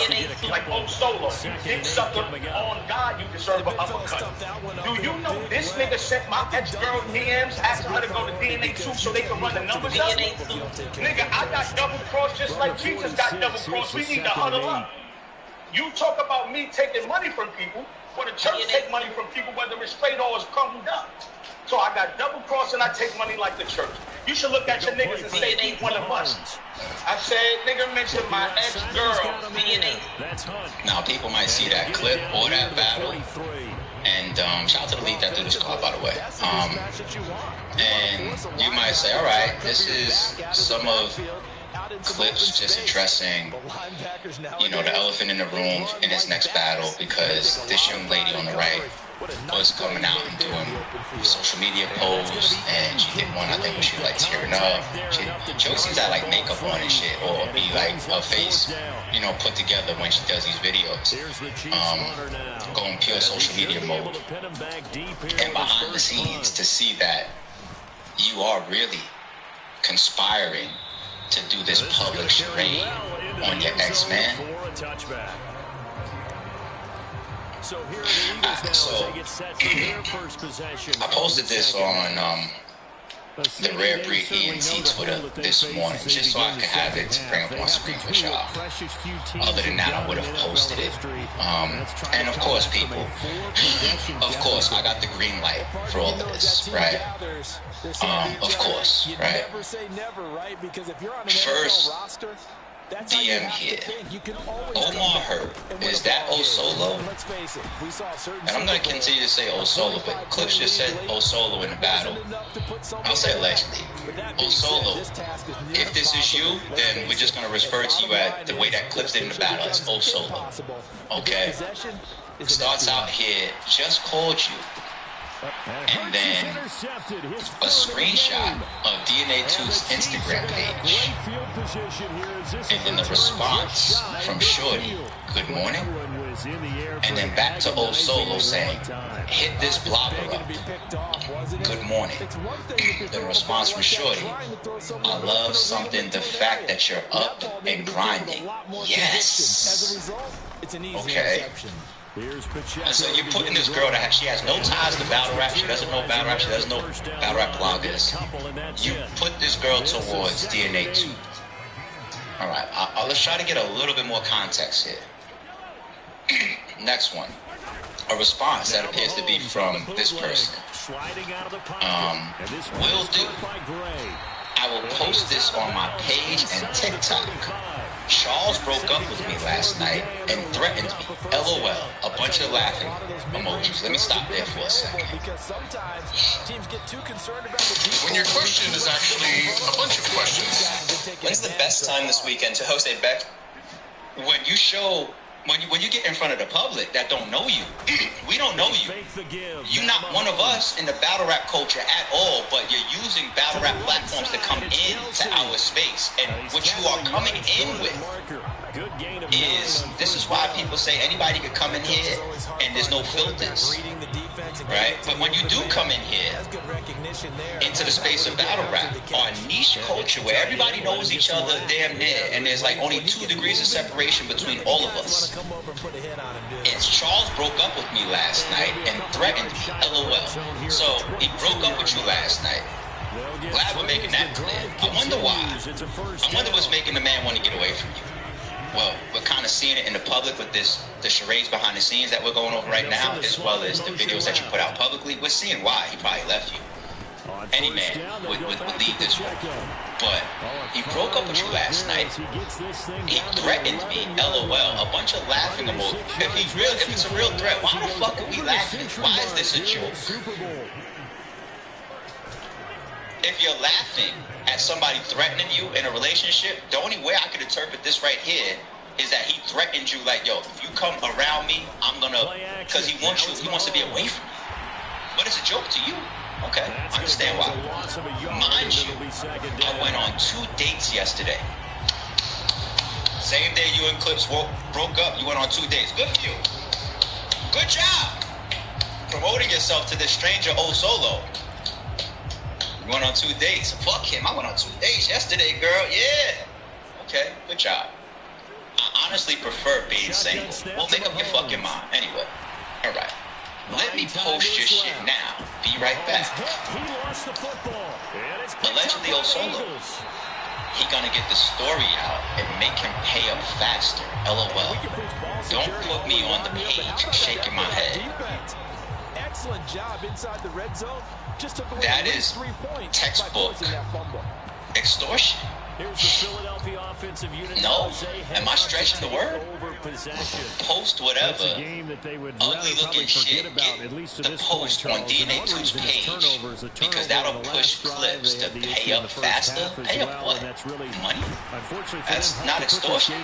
Like Old Solo, you dick sucker, on God, you deserve an uppercut. Do you know this nigga sent my ex-girl DMs asking her to go to DNA 2 so they can run the numbers up? Nigga, I got double-crossed just like Jesus got double-crossed. We need to huddle up. You talk about me taking money from people, or the church take money from people, whether it's straight or it's crumbled up. So I got double-crossed and I take money like the church. You should look at your niggas and say, he one of us. I said, nigga mentioned my ex-girl. Now, people might see that clip or that battle. And shout out to the league that did this call, by the way. And you might say, all right, this is some of Clips just addressing, you know, the elephant in the room in his next battle, because this young lady on the right was coming out and doing social media posts, and she did one, I think, when she like tearing up. She always seems to have like makeup on and shit, or be like her face, you know, put together when she does these videos. Going pure social media mode. And behind the scenes, to see that you are really conspiring to do this public charade on your ex-man. So I posted this on the Rare Breed ENT Twitter this morning, just so I could have it to bring up on screen for y'all. Other than that, I would have posted it. And of course, people, of course, I got the green light for all of this, right? Of course, right? First DM here. Omar Hurt. Is that O-Solo? And I'm going to continue to say O-Solo, but Clips just said O-Solo in the battle. I'll say allegedly. O-Solo, if this is you, then we're just going to refer to you as the way that Clips did in the battle as O-Solo. Okay? Starts out here, just called you. And then a screenshot of DNA2's Instagram page. And then the response from Shorty, good morning. And then back to old Solo saying, hit this blogger up. Good morning. The response from Shorty, I love something, the fact that you're up and grinding. Yes. Okay. So you're putting this girl that she has no ties to battle rap, she doesn't know battle rap, she doesn't know battle rap bloggers. You put this girl towards DNA2. Alright, let's try to get a little bit more context here. Next one. A response that appears to be from this person. Will do. I will post this on my page and TikTok. Charles broke up with me last night and threatened me. LOL. A bunch of laughing emojis. Let me stop there for a second. When your question is actually a bunch of questions. When's the best time this weekend to host a bet? When you show... When you get in front of the public that don't know you, we don't know you. You're not one of us in the battle rap culture at all, but you're using battle rap platforms to come into our space. And what you are coming in with is, this is why people say anybody could come in here and there's no filters, right? But when you do come in here into the space of battle rap, our niche culture where everybody knows each other damn near, and there's like only 2 degrees of separation between all of us. It's Charles broke up with me last night and threatened me, LOL. So he broke up with you last night. Glad we're making that clear. I wonder why. I wonder what's making the man want to get away from you. Well, we're kind of seeing it in the public with the charades behind the scenes that we're going over right now, as well as the videos that you put out publicly. We're seeing why he probably left you. Any man would leave this one. But he broke up with you last night. He threatened me, LOL, a bunch of laughing emojis. If it's a real threat, why the fuck are we laughing? Why is this a joke? If you're laughing at somebody threatening you in a relationship, the only way I could interpret this right here is that he threatened you like, yo, if you come around me, I'm gonna, because he wants to be away from you. But it's a joke to you. Okay, I understand why. Mind you, I went on 2 dates yesterday. Same day you and Clips broke up, you went on 2 dates. Good for you. Good job. Promoting yourself to this stranger, O-Solo. You went on 2 dates. Fuck him, I went on 2 dates yesterday, girl. Yeah. Okay, good job. I honestly prefer being single. Well, make up your fucking mind. Anyway, all right. Let me post your shit now. Be right back. Allegedly O-Solo. He gonna get the story out and make him pay up faster. LOL. Don't put me on the page shaking my head. Excellent job inside the red zone. Just took away that is 3 points textbook extortion. No, am I stretching the word? Post whatever ugly looking shit get the post on DNA2's page, because that'll push Clips to pay up faster. Pay up what? Money? That's not extortion.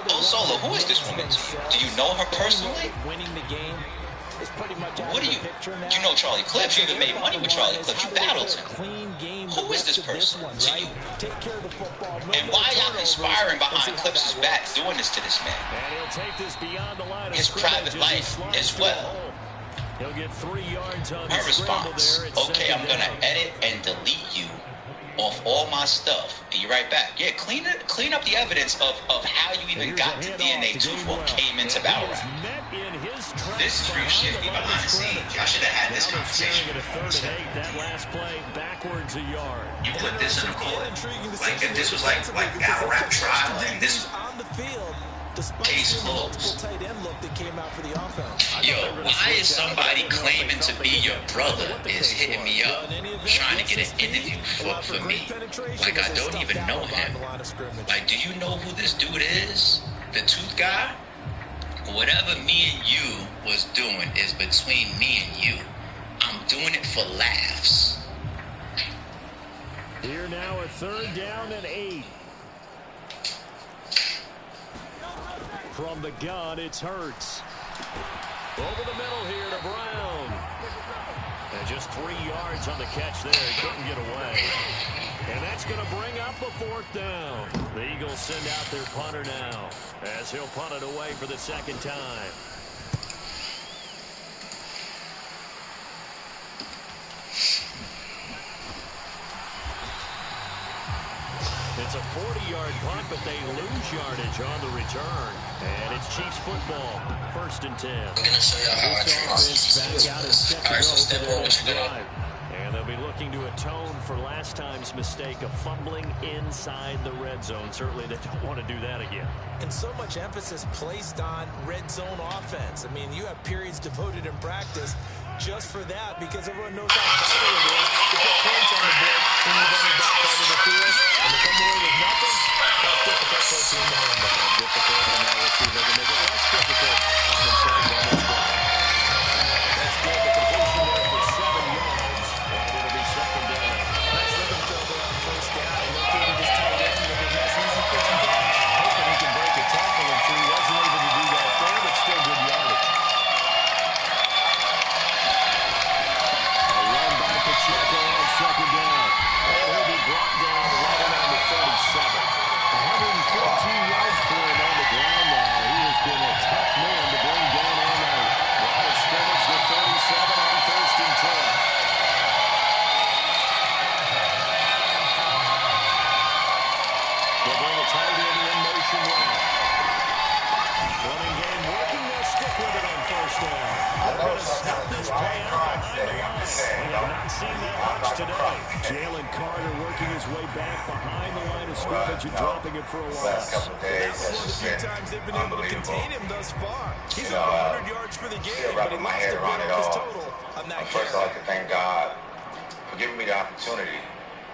O-Solo, who is this woman to you? Do you know her personally? What do you know Charlie Clips? You even made money with Charlie Clips. You battled him. Who is this person to you? And why are y'all conspiring behind Clips' back doing this to this man? His private life as well. Her response, okay, I'm gonna edit and delete you off all my stuff. Be right back. Yeah, clean up the evidence of how you even got to DNA 2 or came into battle rap. This is real shit behind the scenes. Y'all should have had this conversation before. That last play backwards a yard. You put this in a court. Like if this was like battle rap trial and this on the field. Case closed. Tight end look that came out for the offense. Yo, why is somebody claiming to be your brother is hitting me up, trying to get an interview for me? Like I don't even know him. Like, do you know who this dude is? The tooth guy? Whatever me and you was doing is between me and you. I'm doing it for laughs. Here now a 3rd down and 8. From the gun, it's Hurts. Over the middle here to Brown. And just 3 yards on the catch there. He couldn't get away. And that's going to bring up a 4th down. The Eagles send out their punter now, as he'll punt it away for the 2nd time. It's a 40-yard punt, but they lose yardage on the return. And it's Chiefs football, 1st and 10. I'm going to show you how I trust. All right, so step over to the drive. And they'll be looking to atone for last time's mistake of fumbling inside the red zone. Certainly they don't want to do that again. And so much emphasis placed on red zone offense. I mean, you have periods devoted in practice just for that because everyone knows how vital it is to put points on the board when you're running that part of the field. And to come away with nothing, that's difficult for a team to handle. Difficult, and now we'll see if they can make it less difficult on themselves on this drive. That's good. The completion there for 7 yards, and it'll be 2nd down. Nice rhythm throw there on 1st down. He located his tight end, made a nice easy pitch and catch. Hoping he can break a tackle or two. Wasn't able to do that there, but still good yardage. Pacheco on 2nd down. And he'll be brought down right around the 37. 114 yards for him on the ground now. He has been a tough man to bring down all night. Line of scrimmage to 37 on 1st and 10. They'll bring a tight end in motion right. Running game working. They'll stick with it on 1st down. They're going to stop this play out behind the line. We have not seen that much today. Jalen Carter working his way back behind the line of scrimmage and dropping it for a loss. Last couple of days, that's one of the few times they've been able to contain him thus far. He's over 100 yards for the game, but he lost a bit of his total on that First, I'd like to thank God for giving me the opportunity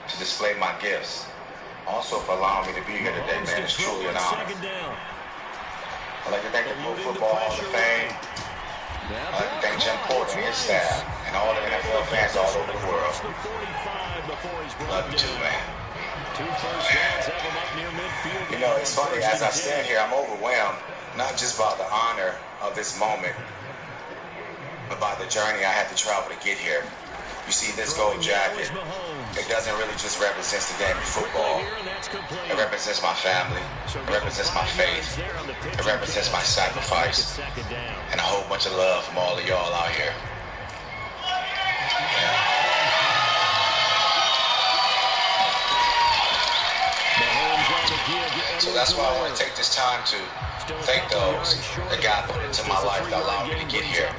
to display my gifts. Also for allowing me to be here today, man. It's truly an honor. I'd like to thank the Pro Football Hall of Fame. I'd like to thank Jim Bolton and his staff and all the NFL fans all over the world. Love you too, man. You know, it's funny, as I stand here, I'm overwhelmed, not just by the honor of this moment, but by the journey I had to travel to get here. You see, this gold jacket, it doesn't really just represent the game of football. It represents my family. It represents my faith. It represents my sacrifice. And a whole bunch of love from all of y'all out here. So that's why I want to take this time to thank those that God put into my life that allowed me to get here.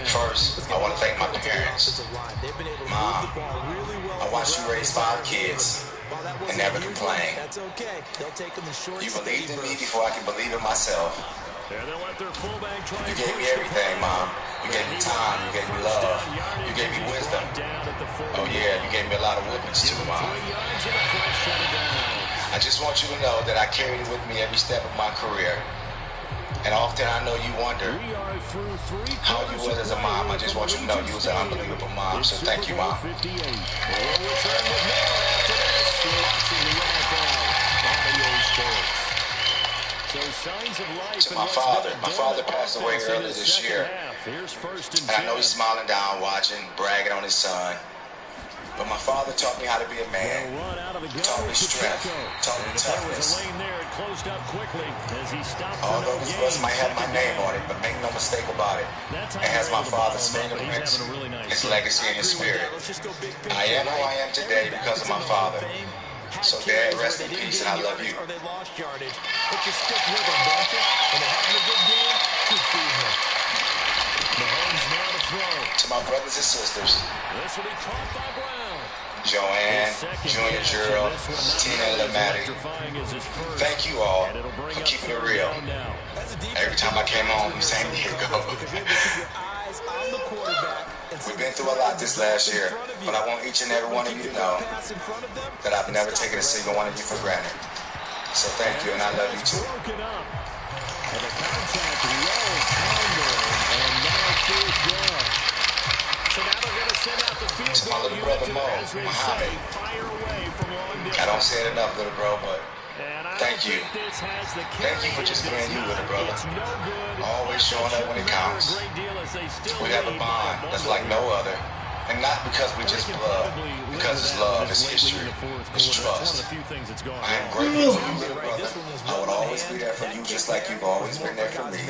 First, I want to thank my parents. Mom, I watched you raise 5 kids and never complain. You believed in me before I could believe in myself. You gave me everything, Mom. You gave me time. You gave me love. You gave me wisdom. Oh yeah, you gave me a lot of whippings too, Mom. I just want you to know that I carried it with me every step of my career. And often I know you wonder how you was as a mom. I just want you to know you was an unbelievable mom. So thank you, Mom. To my father passed away earlier this year. And I know he's smiling down, watching, bragging on his son. But my father taught me how to be a man. Taught me strength. Taught me toughness. Although this bus might have my name on it, but make no mistake about it, it has my father's fingerprints, his legacy, and his spirit. I am who I am today because of my father. So, Dad, rest in peace, and I love you. Or they lost yardage. But you stick with them, don't you? When they're having a good game, keep feeding them. Mahomes now to throw. To my brothers and sisters, This will be caught by Brown. Joanne, Junior Gerald, Tina Lamatti, thank you all for keeping it real. Every time I came home, you sang, here you go. We've been through a lot this last year, but I want each and every one of you to know that I've never taken a single one of you for granted. So thank you, and I love you too. To my little brother Mo, Muhammad. I don't say it enough, little bro, but thank you. Thank you for just being you, little brother. Always showing up when it counts. We have a bond that's like no other. And not because we just blood, because it's love, it's history, it's trust. I am grateful for you, little brother. I will always be there for you just like you've always been there for me.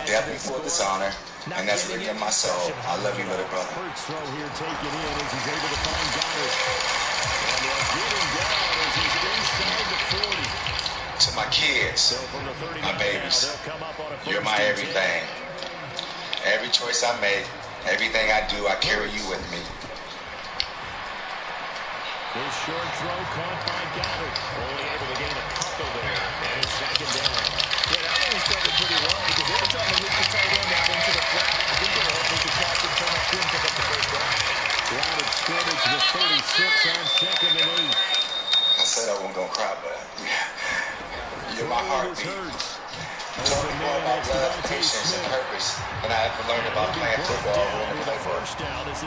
Death before dishonor, and that's written in my soul. I love you, little brother. To my kids, my babies, you're my everything. Every choice I make, everything I do, I carry you with me. This short throw caught by Goddard. Only able to gain a couple there. And it's second down. Yeah, that one was covered pretty well because every time they leak the tight end out into the flat, I think they were hoping to catch and turn up and pick up the first down. Line of scrimmage with 36 on 2nd and 8. I said I wasn't going to cry, but you're my heartbeat. You taught me more about love, patience, and purpose than I ever learned about playing football or in the playbook.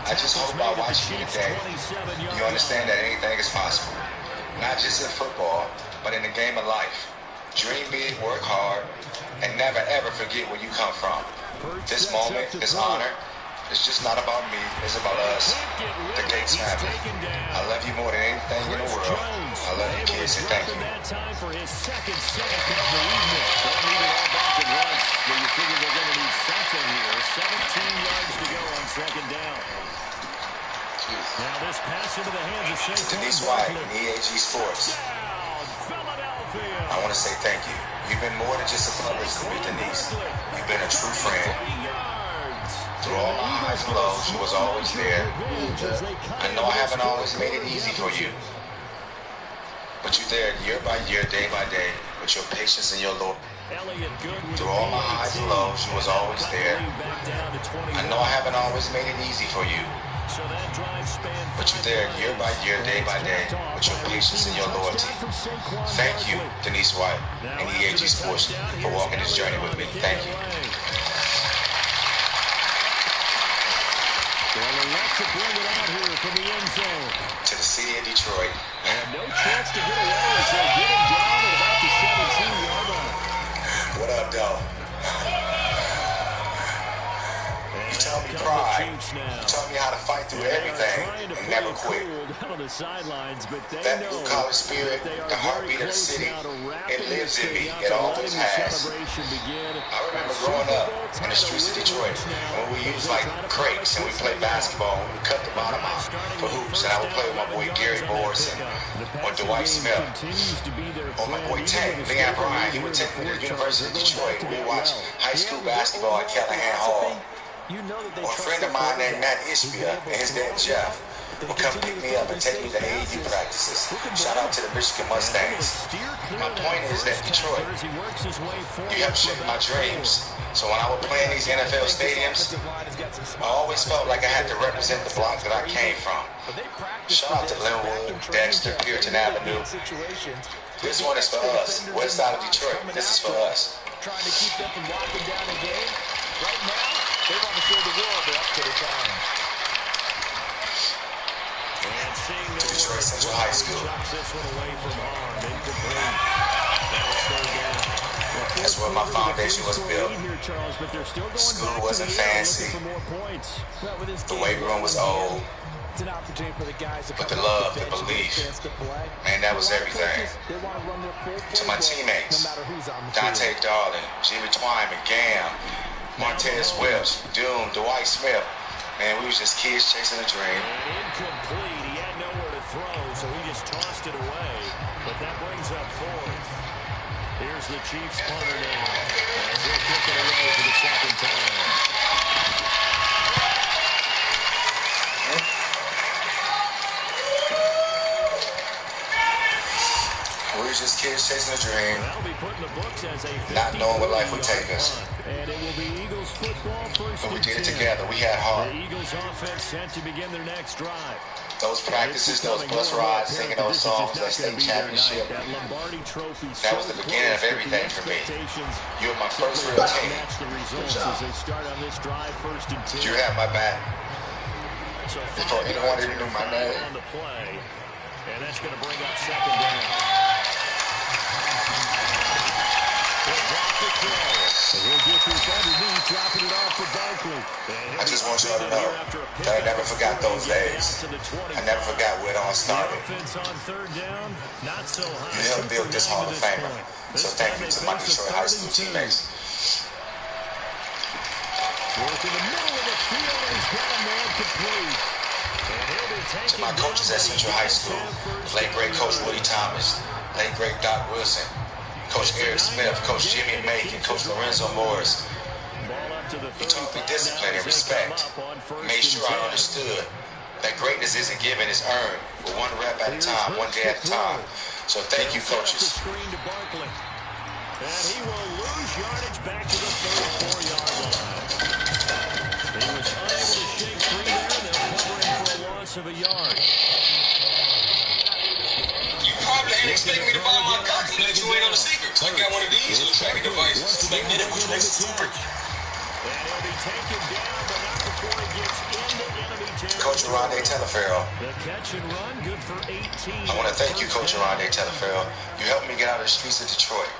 I just hope by watching you today, you understand that anything is possible. Not just in football, but in the game of life. Dream big, work hard, and never ever forget where you come from. This moment, this honor, it's just not about me, it's about us, the Gates family. I love you more than anything in the world. I love you, kids, and thank you. Time for his second sack of the evening. Don't need it all back at once, but you figure they're going to need something here. 17 yards to go on 2nd down. Now this pass into the hands of Saquon. Denise White, EAG Sports. I want to say thank you. You've been more than just a publicist to me, Denise. You've been a true friend. Through all my highs and lows, you was always there. I know I haven't always made it easy for you. But you're there year by year, day by day, with your patience and your Lord. Through all my highs and lows, you was always there. I know I haven't always made it easy for you. But you're there year by year, day by day, with your patience and your loyalty. Thank you, Denise White and EAG Sports, for walking this journey with me. Thank you. To bring it out here from the end zone. To the city of Detroit. And no chance to get away as they get him down at about the 17-yard line. What up, though? You taught me pride. You taught me how to fight through everything and never quit. That blue-collar spirit, the heartbeat of the city, it lives in me. It always has. I remember growing up in the streets of Detroit when we used like crates and we played basketball and we cut the bottom out for hoops. And I would play with my boy Gary Borson or Dwight Smith or my boy Tank, Leon Bryan. He would take me to the University of Detroit and we would watch high school basketball at Callahan Hall. Or a friend of mine named Matt Ishbia and his dad Jeff would come pick me up and take me to AAU practices. Shout out to the Michigan Mustangs. My point is that Detroit, you have shaped my dreams. So when I would play in these NFL stadiums, I always felt like I had to represent the block that I came from. Shout out to Linwood, Dexter, Puritan Avenue. This one is for us. West side of Detroit. This is for us. Trying to keep them from locking down a game. Right now, they want to show the world they're up to the challenge. To Detroit Central High School. That's where my foundation was built. The school wasn't fancy. The weight room was old. It's an opportunity for the guys to but the love, the belief, man, that was everything. To my teammates, Dante Darling, Jimmy Twyman, Gam, Montez Webs, Doom, Dwight Smith. Man, we was just kids chasing a dream. Incomplete. He had nowhere to throw, so he just tossed it away. But that brings up fourth. Here's the Chiefs punter now. And they'll kick it away for the second time. We was just kids chasing a dream, not knowing what life would take us. And it will be Eagles football first. But we did it together. We had heart. The Eagles offense set to begin their next drive. Those practices, those bus rides, singing those songs, that state championship, that was the beginning of everything for me. You were my first real team. You had my back before anyone even knew my name. And that's going to bring up second down. I just want y'all to know that I never forgot those days. I never forgot where it all started. You helped build this Hall of Famer. So thank you to my Detroit High School teammates. To my coaches at Central High School, late great Coach Woody Thomas, late great Doc Wilson, Coach Eric Smith, Coach Jimmy Macon, Coach Lorenzo Morris. You taught me discipline and respect. Made sure I understood that greatness isn't given, it's earned. But one rep at a time, one day at a time. So thank you, coaches. And he will lose yardage back to the 34-yard line. He was unable to shake free there, and they'll cover him for a loss of a yard. You probably ain't expecting me to buy my cock and let you in on the secret. I got one of these little tracking devices. Magnetic, which makes it super. And he'll be taken down, but not before he gets into enemy territory. Coach Rondé Telefarrell. The catch and run, good for 18. I want to thank you, Coach Rondé Telefarrell. You helped me get out of the streets of Detroit.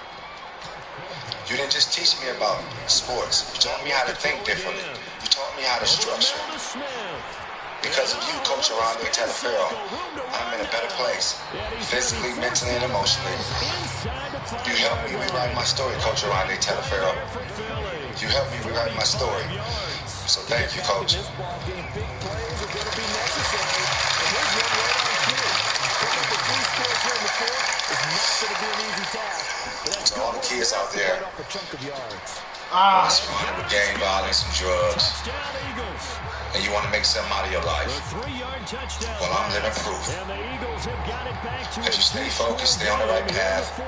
You didn't just teach me about sports. You taught me how to think differently. You taught me how to structure. Because of you, Coach Rondé Telefarrell, I'm in a better place, physically, mentally, and emotionally. You helped me rewrite my story, Coach Rondé Telefarrell. You helped me rewrite my story. So thank you, Coach. To all the kids out there that's running with gang violence and drugs, and you want to make something out of your life, well, I'm living proof. If you stay focused, stay on the right path,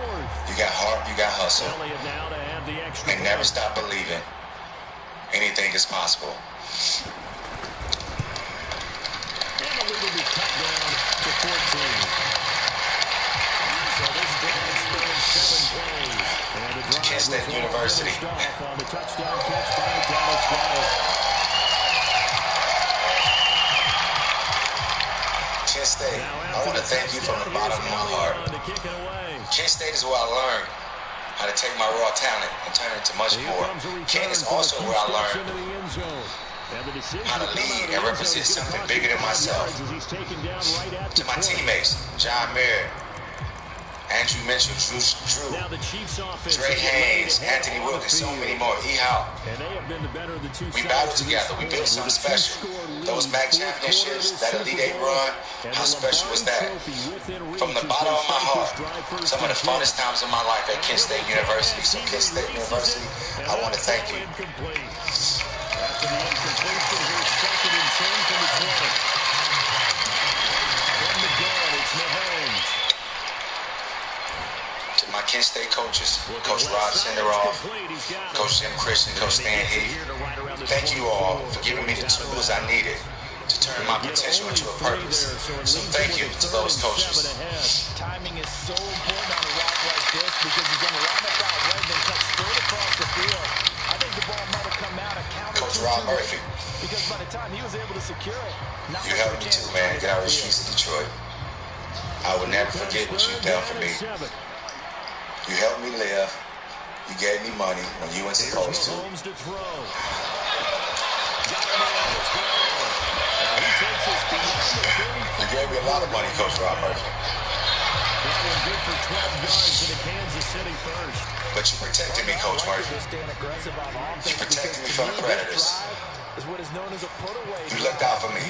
you got heart, you got hustle, and never stop believing, anything is possible. And the lead will be cut down to 14. So this drive spans 7 plays. Kent State University. On the touchdown catch by Dallas Goddard. Kent State, I want to thank you from the bottom of my heart. Kent State is where I learned how to take my raw talent and turn it into much more. Kent is also where I learned how to lead and represent something bigger than myself. To my teammates, John Merritt, Andrew Mitchell, Drew, Dre Haynes, Anthony Wilkins, so many more. E-How. We battled together. We built something special. Those MAC championships, that Elite 8 run, how special was that? From the bottom of my heart, some of the funnest times in my life at Kent State University. So Kent State University, I want to thank you. After the incompletion, here's second and 10 from the 20. From the gun, it's Mahomes. To my Kent State coaches, Coach Rod Senderoff, Coach Jim Christian, Coach Stan Heath, thank you all for giving me the tools I needed to turn my potential into a purpose. So thank you to those coaches. Timing is so important on a route like this because he's going to line up out right and then cut straight across the field. I think the ball might have come out a counter. Coach Rob Murphy. Because by the time he was able to secure it, you helped me too, man, get out of the streets of Detroit. I will never forget what you've done for me. You helped me live. You gave me money when you weren't supposed to. lot of money, Coach Rob Murphy. That one good for 12 yards to the Kansas City first. But you protected me, Coach Murphy. You protected me from the Predators. You looked out for me.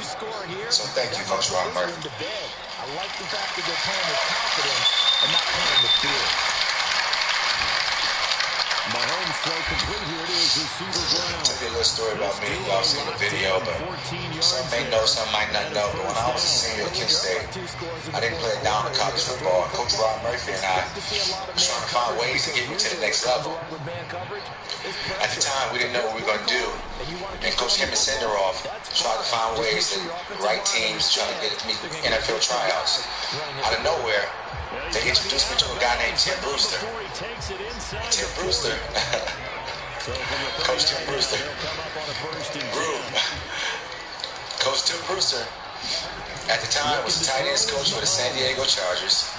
So thank you, Coach Rob Murphy. I like the fact that they're playing with confidence and not playing with fear. Mahomes throw complete. Here it is, receiver Brown. I'll tell you a little story about me. Y'all seen the video, but some may know, some might not know. But when I was a senior at Kent State, I didn't play down in college football. Coach Rob Murphy and I was trying to find ways to get me to the next level. At the time, we didn't know what we were going to do. And Coach Kevin Senderoff tried to find ways to write teams trying to get me NFL tryouts. Out of nowhere, they introduced me to a guy named Tim Brewster. Tim Brewster. Coach Tim Brewster. Coach Tim Brewster, at the time, was the tight ends coach for the San Diego Chargers.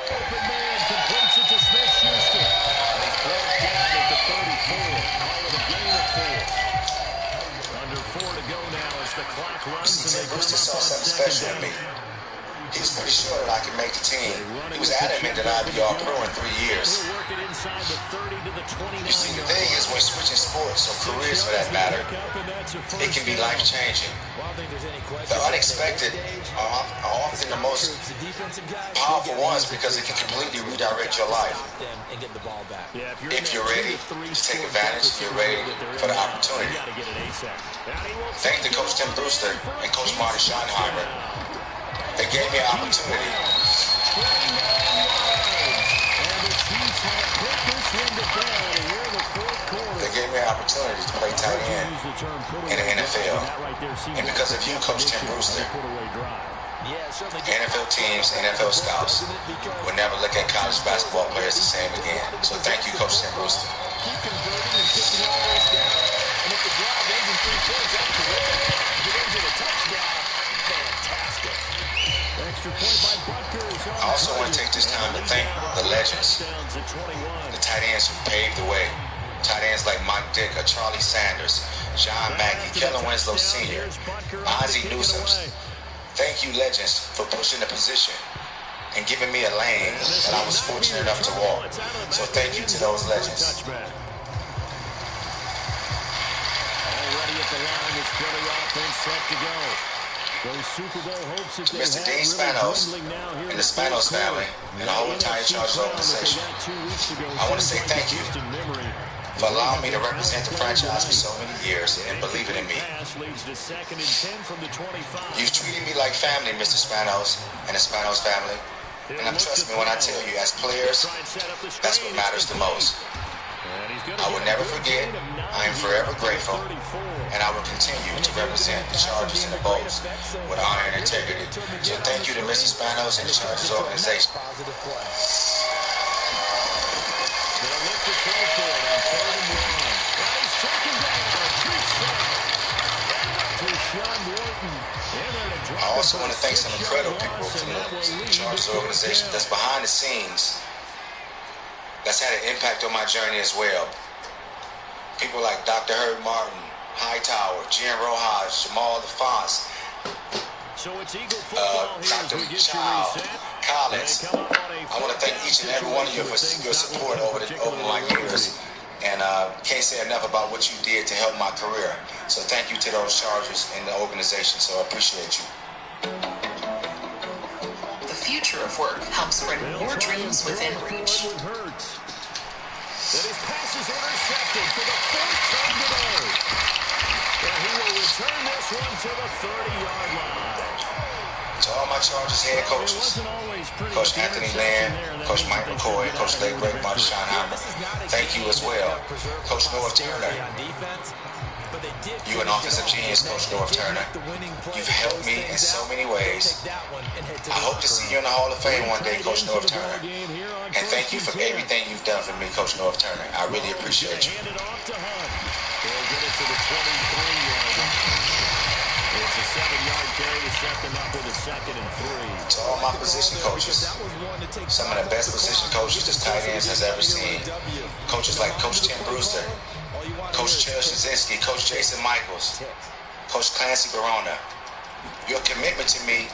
Open man completes it to Smith-Schuster. He's brought down at the 34. Call it a gain of 4. Under 4 to go now as the clock runs. Tim Brewster saw something special in me. He was pretty sure that I could make the team. He was adamant that I'd be all pro in 3 years. You see, the thing is, when switching sports, or careers for that matter, it can be life-changing. The unexpected are often the most powerful ones because it can completely redirect your life. If you're ready to take advantage, you're ready for the opportunity. Thanks to Coach Tim Brewster and Coach Marty Schottenheimer. They gave me an opportunity. They gave me an opportunity to play tight end in the NFL. And because of you, Coach Tim Brewster, NFL teams, NFL scouts will never look at college basketball players the same again. So thank you, Coach Tim Brewster. I also want to take this time to thank the legends, the tight ends who paved the way. Tight ends like Mike Dicker, Charlie Sanders, John Mackey, Kellen Winslow Sr., Ozzie Newsome. Thank you, legends, for pushing the position and giving me a lane that I was fortunate enough to walk. So thank you to those legends. Already at the line is Philly offense set to go. To Mr. Dean Spanos and the Spanos family and the whole entire Chargers organization, I want to say thank you for allowing me to represent the franchise for so many years and believing in me. You've treated me like family, Mr. Spanos and the Spanos family, and trust me when I tell you, as players, that's what matters the most. I will never forget, I am forever grateful, and I will continue to represent the Chargers and the Bolts with honor and integrity. So thank you to Mr. Spanos and the Chargers organization. I also want to thank some incredible people from the Chargers organization that's behind the scenes that's had an impact on my journey as well. People like Dr. Herb Martin, Hightower, Jen Rojas, Jamal DeFonce, Dr. Child, Collins. I want to thank each and every one of you for your support over my years. And can't say enough about what you did to help my career. So thank you to those Chargers and the organization. So I appreciate you. The future of work helps bring more dreams within reach. That his pass is intercepted for the 4th time today. And he will return this one to the 30-yard line. To all my Chargers head coaches, Coach Anthony Land, Coach Mike McCoy, Coach Lake Great, Marty Schottenheimer, thank you as well. Coach North Turner, you an offensive genius, Coach North Turner. You've helped me in so many ways. I hope to see you in the Hall of Fame one day, Coach North Turner. And thank you for everything you've done for me, Coach North Turner. I really appreciate you. It's a 7-yard carry to set them up with a 2nd and 3. To all my position coaches, some of the best position coaches this tight ends has ever seen. Coaches like Coach Tim Brewster, Coach Chair Shazinski, Coach Jason Michaels, Coach Clancy Barona, Your commitment to me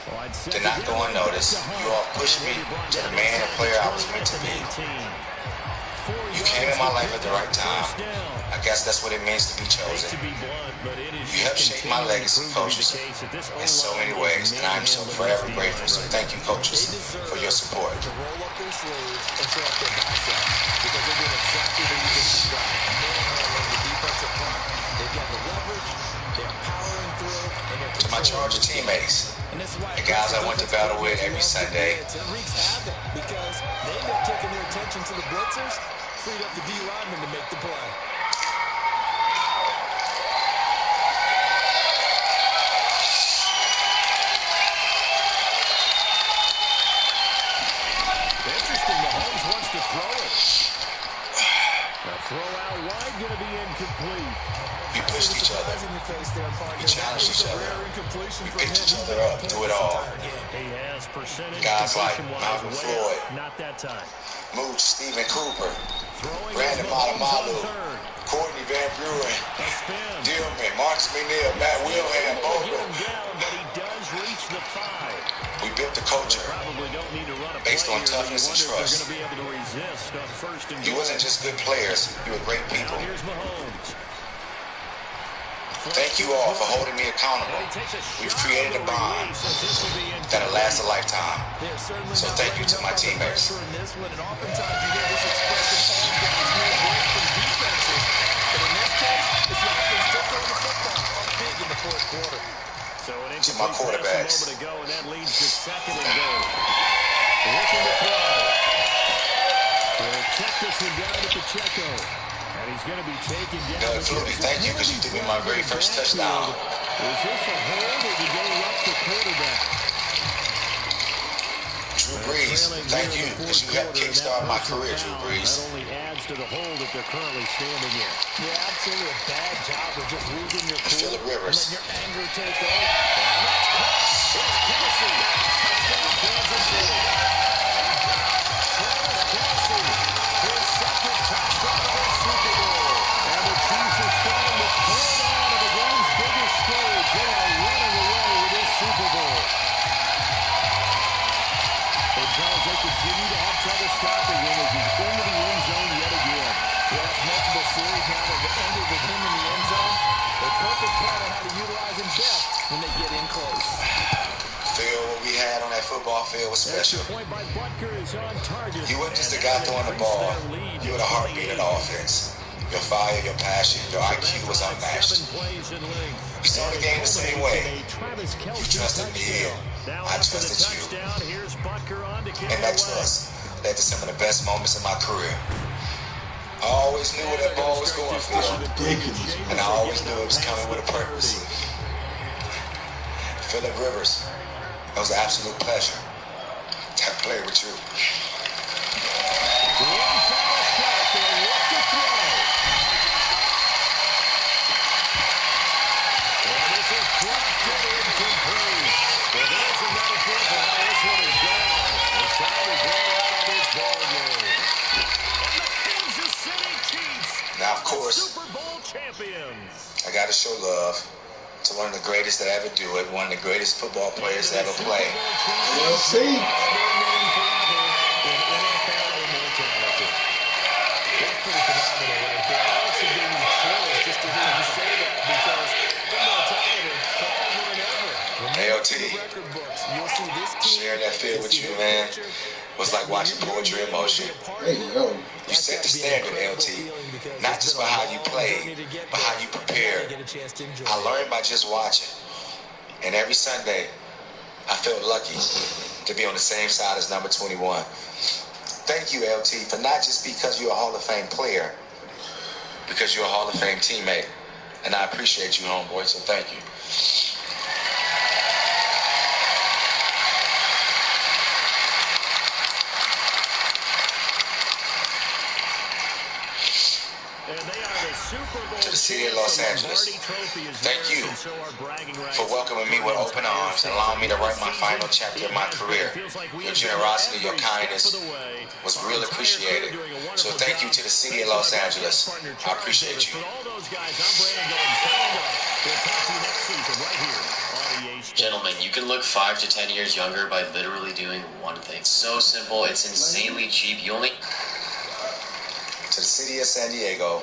did not go unnoticed. You all pushed me to the man and player I was meant to be. You came in my life at the right time. I guess that's what it means to be chosen. You helped shape my legacy, coaches, in so many ways, and I'm so forever grateful. So thank you, coaches, for your support. To roll up their sleeves and show off their biceps because they're doing exactly what you just described. Manhandling the defensive front. They've got the leverage. They're powering through. And to my Charger teammates, the guys I went to battle with every Sunday. It wreaks havoc because they end up taking their attention to the blitzers, freed up the D lineman to make the play. Interesting, Mahomes wants to throw it. A throw out wide, going to be incomplete. We pushed each other. We challenged each other. We picked each other up through it all. Guys like Malcolm Floyd, not that time. Mooch, Stephen Cooper, Brandon Malamalu, Courtney Van Buren, Dillman, Marcus McNeil, Matt Wilhelm, Bogle. We built a culture based on toughness and trust. You wasn't just good players, you were great people. Thank you all for holding me accountable. We've created a bond that'll last a lifetime. So thank you to my teammates. To my quarterbacks. And he's going to be taken down. Doug Flutie, thank you because you threw me my very first touchdown. Is this a hold or did they rush the quarterback? Drew Brees, thank you because you helped kickstart my career, Drew Brees. That only adds to the hole that they're currently standing in. Yeah, absolutely a bad job of just losing your cool. Phillip Rivers. Let your anger take over. And that's caught. It's Kelce. Touchdown, Kansas City. Travis Kelce. His second touchdown of the Super Bowl. And the Chiefs are starting to pour it on to the game's biggest stage. They are running away with this Super Bowl. And Charles, they continue to have trouble stopping him as he's into the end zone yet again. Yeah, that's multiple series now that have ended with him in the end zone. A perfect plan on how to utilize him best when they get in close. Phil, what we had on that football field was special. You weren't just a guy throwing the ball. You were the heartbeat of the offense. Your fire, your passion, your IQ was unmatched. We saw the game the same way. You trusted me and I trusted you. And that trust led to some of the best moments in my career. I always knew where that ball was going, Phil. And I always knew it was coming with a purpose. Phillip Rivers, it was an absolute pleasure to have played with you. Now, of course, I got to show love to one of the greatest that ever do it, one of the greatest football players to ever play. We'll see. LT, sharing that field with you, man, was like watching poetry in motion. You set the standard, LT, not just by how you played, but how you prepared. I learned by just watching. And every Sunday, I felt lucky to be on the same side as number 21. Thank you, LT, for not just because you're a Hall of Fame player, because you're a Hall of Fame teammate. And I appreciate you, homeboy, so thank you. To the city of Los Angeles, thank you for welcoming me with open arms and allowing me to write my final chapter of my career. Your generosity, your kindness was real appreciated. So thank you to the city of Los Angeles. I appreciate you. Gentlemen, you can look 5 to 10 years younger by literally doing one thing. It's so simple. It's insanely cheap. You only... To the city of San Diego.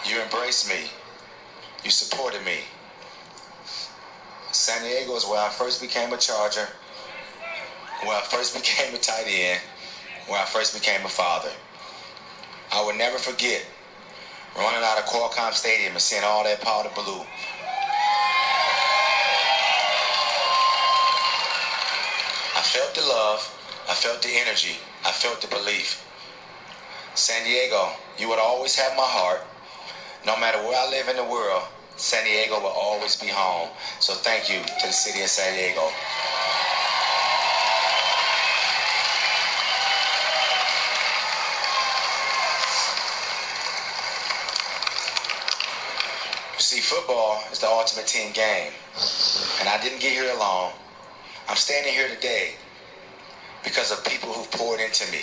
You embraced me. You supported me. San Diego is where I first became a Charger, where I first became a tight end, where I first became a father. I will never forget running out of Qualcomm Stadium and seeing all that powder blue. I felt the love, I felt the energy, I felt the belief. San Diego, you would always have my heart. No matter where I live in the world, San Diego will always be home. So thank you to the city of San Diego. You see, football is the ultimate team game. And I didn't get here alone. I'm standing here today because of people who've poured into me.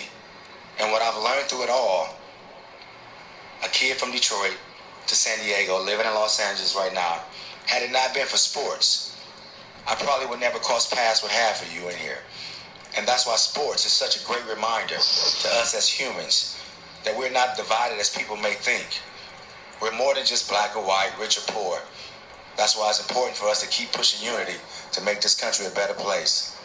And what I've learned through it all, a kid from Detroit to San Diego, living in Los Angeles right now, had it not been for sports, I probably would never cross paths with half of you in here. And that's why sports is such a great reminder to us as humans that we're not divided as people may think. We're more than just black or white, rich or poor. That's why it's important for us to keep pushing unity to make this country a better place.